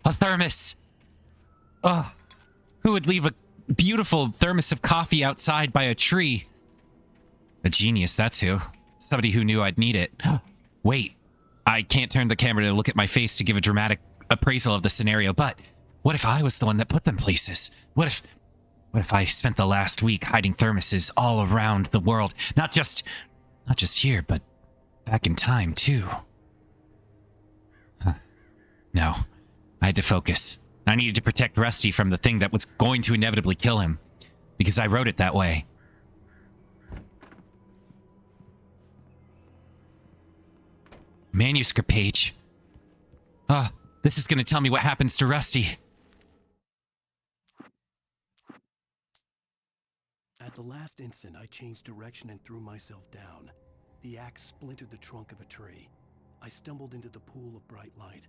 A thermos! Oh, who would leave a beautiful thermos of coffee outside by a tree? A genius, that's who. Somebody who knew I'd need it. Wait, I can't turn the camera to look at my face to give a dramatic appraisal of the scenario, but what if I was the one that put them places? What if I spent the last week hiding thermoses all around the world? Not just here, but back in time, too. Huh. No, I had to focus. I needed to protect Rusty from the thing that was going to inevitably kill him, because I wrote it that way. Manuscript page. Oh, this is going to tell me what happens to Rusty. At the last instant, I changed direction and threw myself down. The axe splintered the trunk of a tree. I stumbled into the pool of bright light.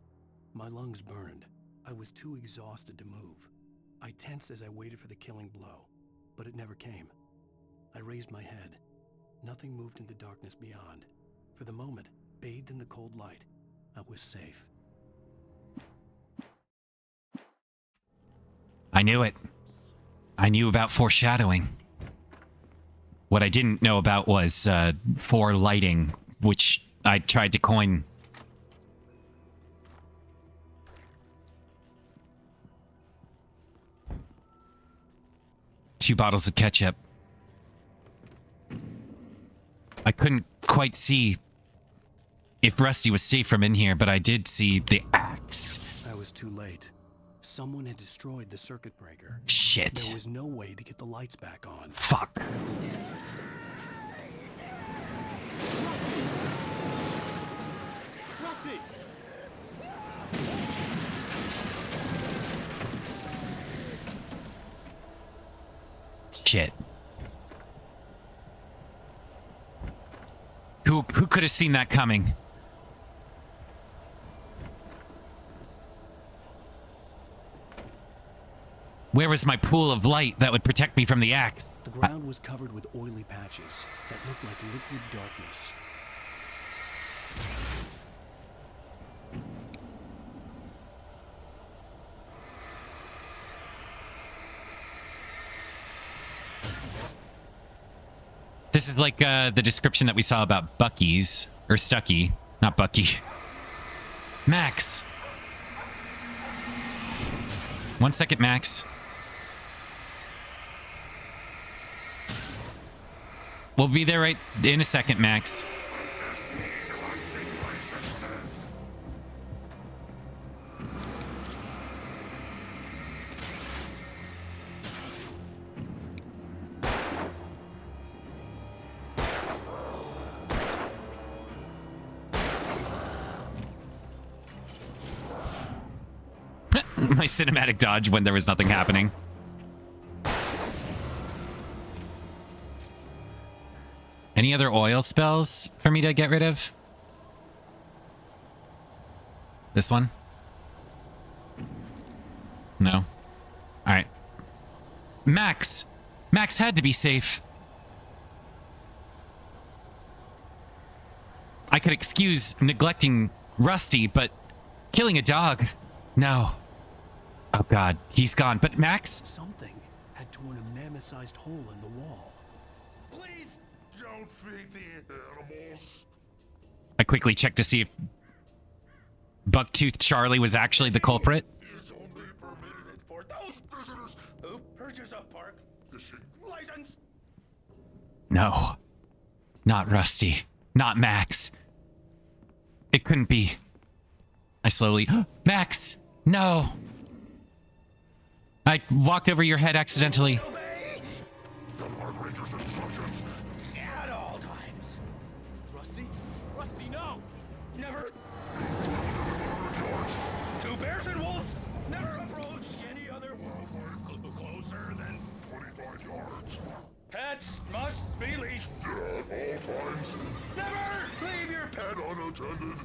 My lungs burned. I was too exhausted to move. I tensed as I waited for the killing blow, but it never came. I raised my head. Nothing moved in the darkness beyond. For the moment, bathed in the cold light, I was safe. I knew it. I knew about foreshadowing. What I didn't know about was forelighting, which I tried to coin. Two bottles of ketchup. I couldn't quite see if Rusty was safe from in here, but I did see the axe. I was too late. Someone had destroyed the circuit breaker. Shit. There was no way to get the lights back on. Fuck. Rusty! Shit. Who could have seen that coming? Where was my pool of light that would protect me from the axe? The ground was covered with oily patches that looked like liquid darkness. This is like the description that we saw about Bucky's, or Stucky, not Bucky. Max. 1 second, Max. We'll be there right in a second, Max. My cinematic dodge when there was nothing happening. Any other oil spells for me to get rid of? This one? No. All right. Max! Max had to be safe. I could excuse neglecting Rusty, but killing a dog? No. Oh god, he's gone. But Max? Something had torn a mammoth-sized hole in the wall. Please don't feed the animals. I quickly checked to see if Bucktooth Charlie was actually the culprit. Is only permitted for those prisoners who purchase a park fishing license. No. Not Rusty. Not Max. It couldn't be. I slowly... Max! No! I walked over your head accidentally. At all times. Rusty? Rusty, no! Never! Two bears and wolves never approach any other closer than 25 yards. Pets must be leashed. At all times. Never leave your pet unattended.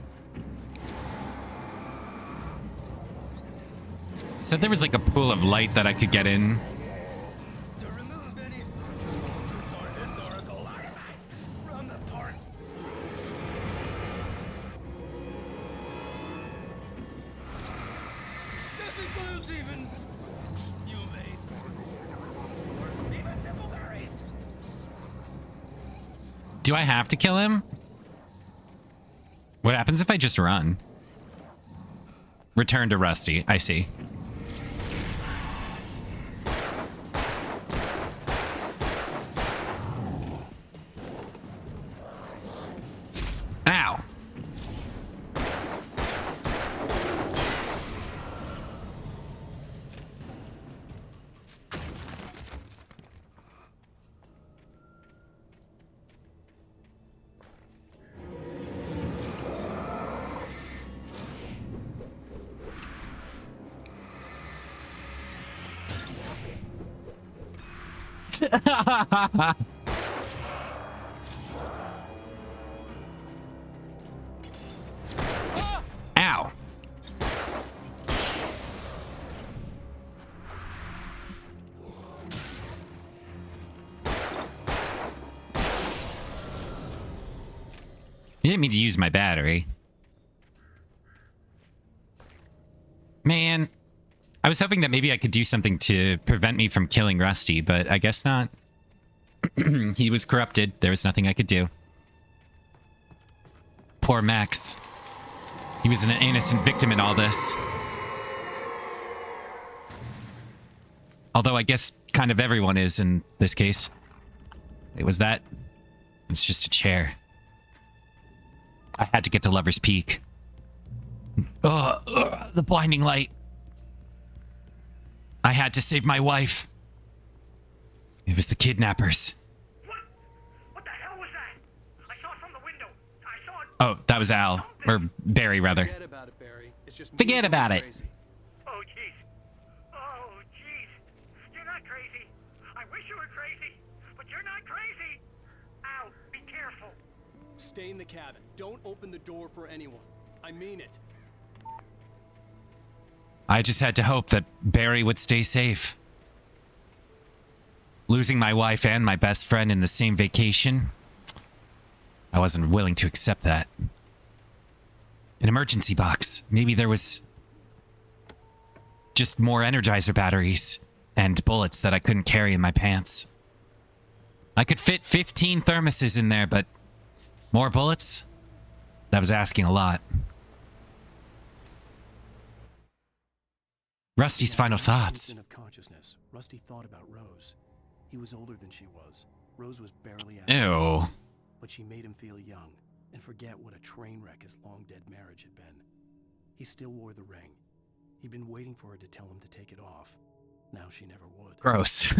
Said there was like a pool of light that I could get in. This includes even simple berries. Do I have to kill him? What happens if I just run? Return to Rusty. I see. Ow. Ow. You didn't mean to use my battery. Man, I was hoping that maybe I could do something to prevent me from killing Rusty, but I guess not. He was corrupted. There was nothing I could do. Poor Max. He was an innocent victim in all this. Although I guess kind of everyone is in this case. It was that. It's just a chair. I had to get to Lover's Peak. The blinding light. I had to save my wife. It was the kidnappers. What the hell was that? I saw it from the window. I saw it. Oh, that was Al. Or Barry, rather. Forget about it, Barry. It's just me Forget going about it. crazy. Oh, jeez. Oh, jeez. You're not crazy. I wish you were crazy, but you're not crazy. Ow, be careful. Stay in the cabin. Don't open the door for anyone. I mean it. I just had to hope that Barry would stay safe. Losing my wife and my best friend in the same vacation, I wasn't willing to accept that. An emergency box. Maybe there was just more Energizer batteries and bullets that I couldn't carry in my pants. I could fit 15 thermoses in there, but more bullets? That was asking a lot. Rusty's final thoughts. Of consciousness, Rusty thought about Rose. He was older than she was. Rose was barely out. Ew. But she made him feel young and forget what a train wreck his long-dead marriage had been. He still wore the ring. He'd been waiting for her to tell him to take it off. Now she never would. Gross.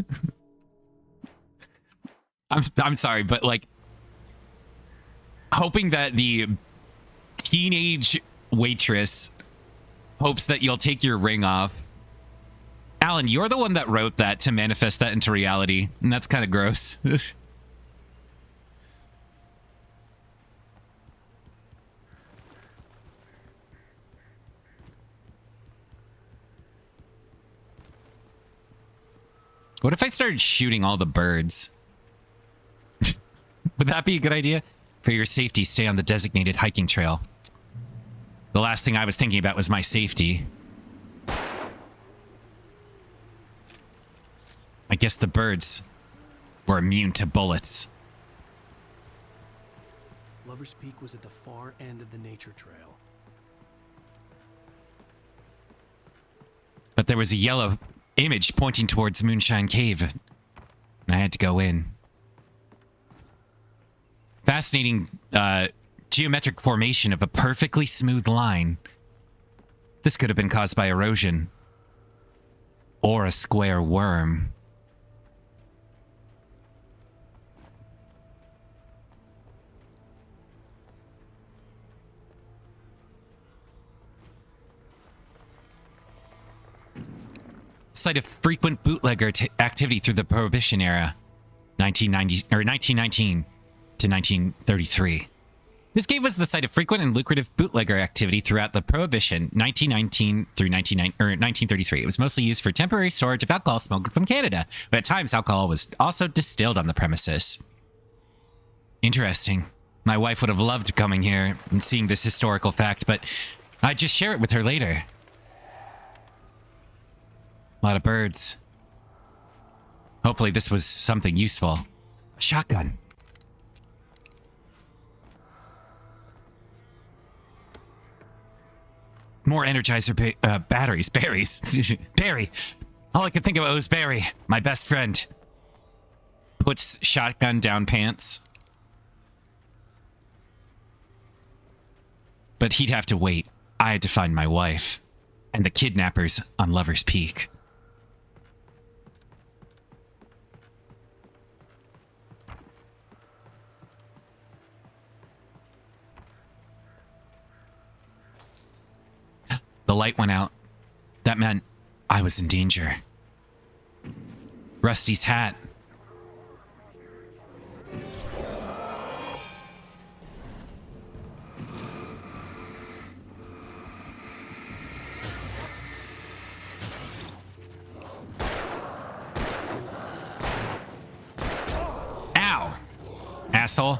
I'm sorry, but like hoping that the teenage waitress hopes that you'll take your ring off. Alan, you're the one that wrote that to manifest that into reality, and that's kind of gross. What if I started shooting all the birds? Would that be a good idea? For your safety, stay on the designated hiking trail. The last thing I was thinking about was my safety. I guess the birds were immune to bullets. Lover's Peak was at the far end of the nature trail. But there was a yellow image pointing towards Moonshine Cave, and I had to go in. Fascinating geometric formation of a perfectly smooth line. This could have been caused by erosion. Or a square worm. Site of frequent bootlegger activity through the Prohibition era, 1919 to 1933. This cave was the site of frequent and lucrative bootlegger activity throughout the Prohibition, 1919 through 1933. It was mostly used for temporary storage of alcohol smuggled from Canada, but at times alcohol was also distilled on the premises. Interesting. My wife would have loved coming here and seeing this historical fact, but I'd just share it with her later. A lot of birds. Hopefully this was something useful. A shotgun. More Energizer batteries. Berries. Barry. All I could think about was Barry, my best friend. Puts shotgun down pants. But he'd have to wait. I had to find my wife. And the kidnappers on Lover's Peak. The light went out. That meant I was in danger. Rusty's hat. Ow! Asshole.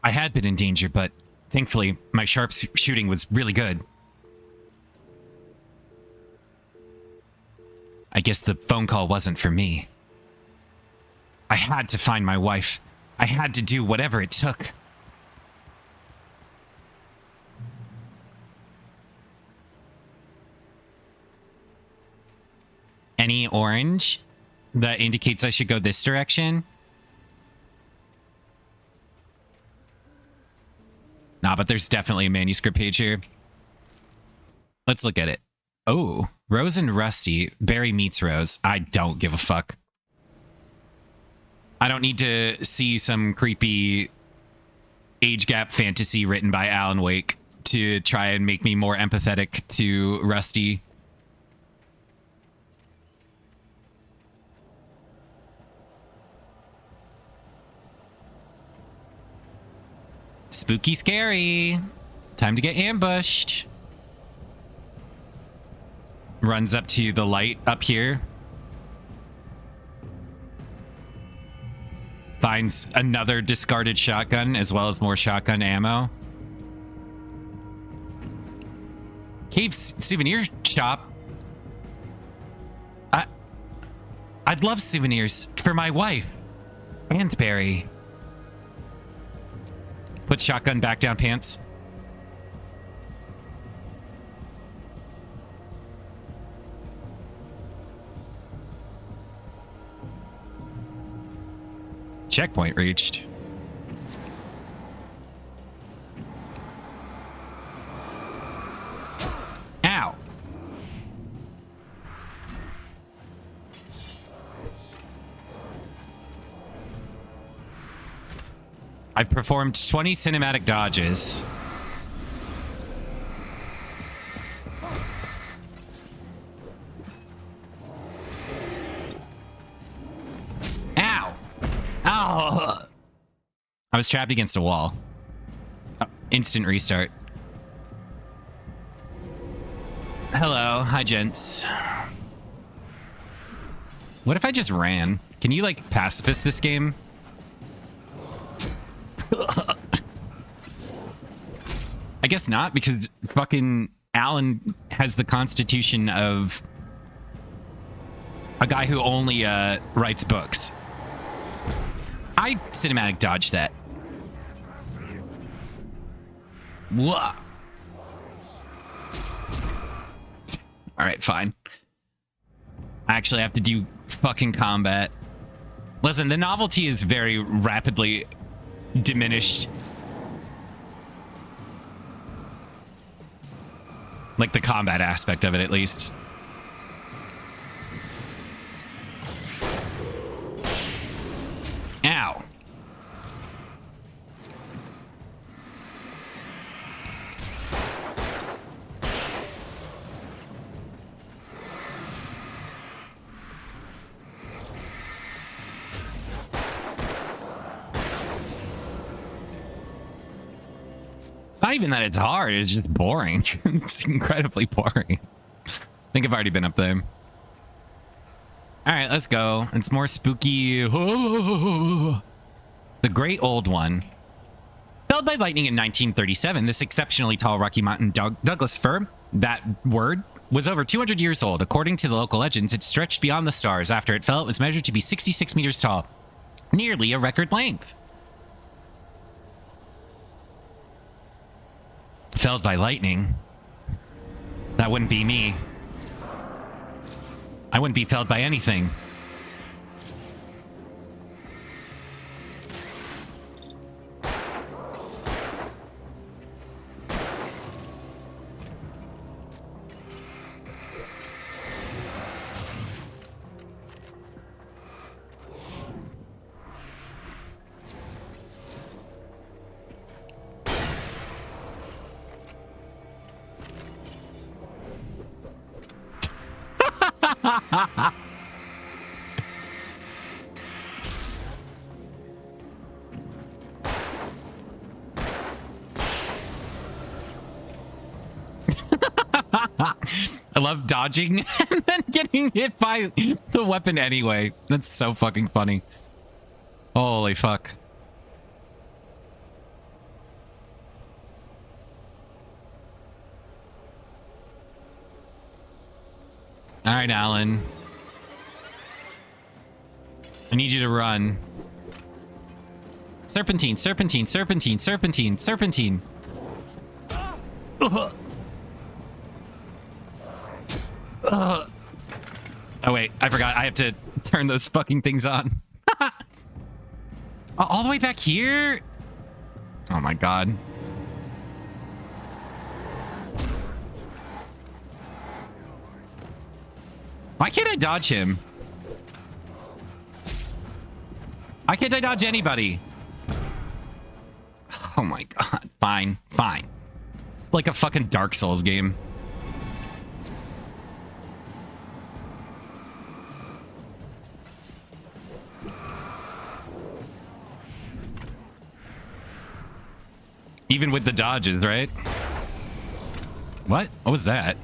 I had been in danger, but thankfully my sharp shooting was really good. I guess the phone call wasn't for me. I had to find my wife. I had to do whatever it took. any orange that indicates I should go this direction? Nah, but there's definitely a manuscript page here. Let's look at it. Oh, Rose and Rusty. Barry meets Rose. I don't give a fuck. I don't need to see some creepy age gap fantasy written by Alan Wake to try and make me more empathetic to Rusty. Spooky scary. Time to get ambushed. Runs up to the light up here. Finds another discarded shotgun as well as more shotgun ammo. Cave souvenir shop. I'd love souvenirs for my wife. And Barry. Put shotgun back down pants. Checkpoint reached. Ow. I've performed 20 cinematic dodges. Ow. Ow. I was trapped against a wall. Oh, instant restart. Hello. Hi, gents. What if I just ran? Can you, like, pacifist this game? I guess not, because fucking Alan has the constitution of a guy who only writes books. I cinematic dodged that. Whoa. All right, fine. I actually have to do fucking combat. Listen, the novelty is very rapidly diminished. Like the combat aspect of it, at least. Ow. It's not even that it's hard, it's just boring. It's incredibly boring. I think I've already been up there. Alright, let's go. It's more spooky. The Great Old One. Felled by lightning in 1937, this exceptionally tall Rocky Mountain Douglas fir, that word, was over 200 years old. According to the local legends, it stretched beyond the stars. After it fell, it was measured to be 66 meters tall. Nearly a record length. Felled by lightning. That wouldn't be me. I wouldn't be felled by anything. I love dodging and then getting hit by the weapon anyway. That's so fucking funny. Holy fuck. All right, Alan. I need you to run. Serpentine, serpentine, serpentine, serpentine, serpentine. Oh, wait. I forgot. I have to turn those fucking things on. All the way back here? Oh, my God. Why can't I dodge him? Why can't I dodge anybody? Oh, my God. Fine. Fine. It's like a fucking Dark Souls game. Even with the dodges, right? What? What was that?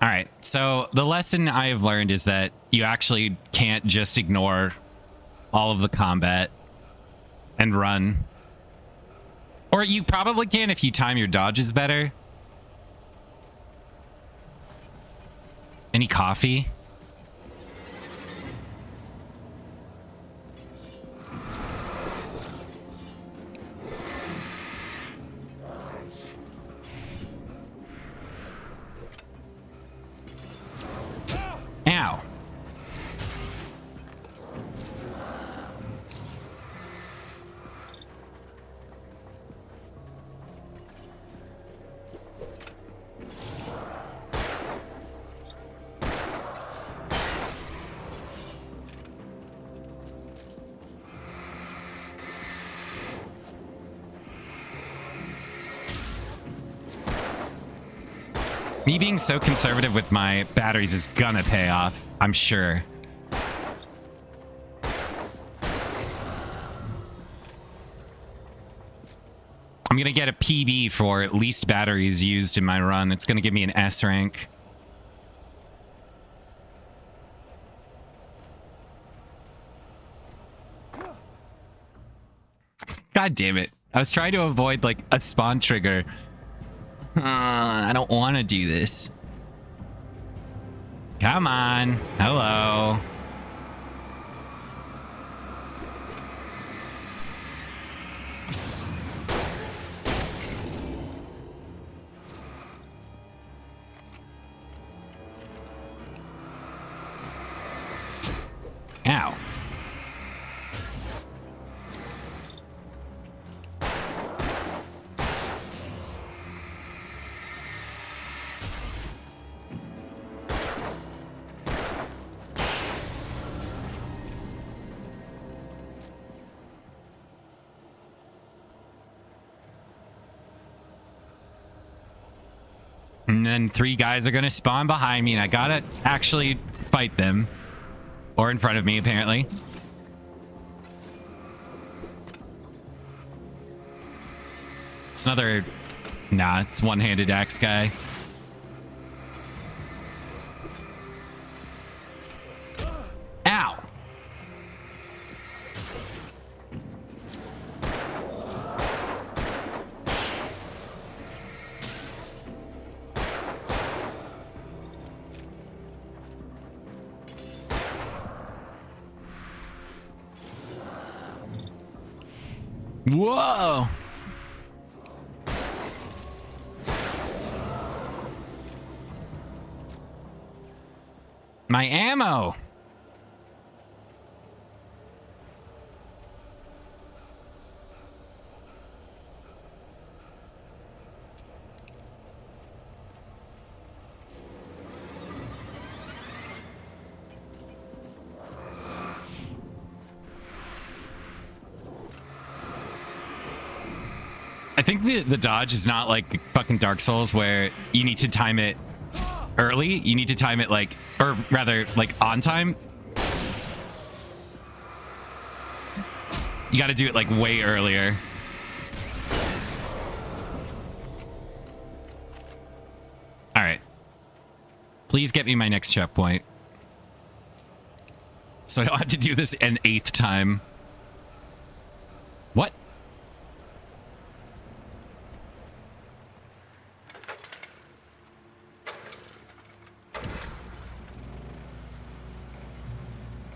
All right, so the lesson I have learned is that you actually can't just ignore all of the combat and run. Or you probably can if you time your dodges better. Any coffee? Ow. Me being so conservative with my batteries is gonna pay off, I'm sure. I'm gonna get a PB for at least batteries used in my run. It's gonna give me an S rank. God damn it. I was trying to avoid like a spawn trigger. I don't want to do this. Come on. Hello. Ow. And then 3 guys are gonna spawn behind me, and I gotta actually fight them. Or in front of me, apparently. It's another... Nah, it's one-handed axe guy. Ow! Whoa! My ammo! I think the dodge is not like fucking Dark Souls where you need to time it early. You need to time it like, or rather like on time. You got to do it like way earlier. All right. Please get me my next checkpoint. So I don't have to do this an 8th time. What?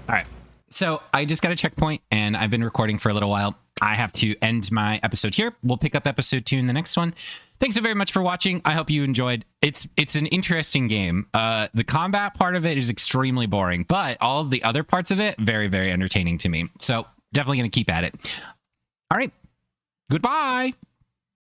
All right. So I just got a checkpoint and I've been recording for a little while. I have to end my episode here. We'll pick up episode 2 in the next one. Thanks so very much for watching. I hope you enjoyed. It's an interesting game. The combat part of it is extremely boring, but all of the other parts of it, very, very entertaining to me. So definitely going to keep at it. All right. Goodbye.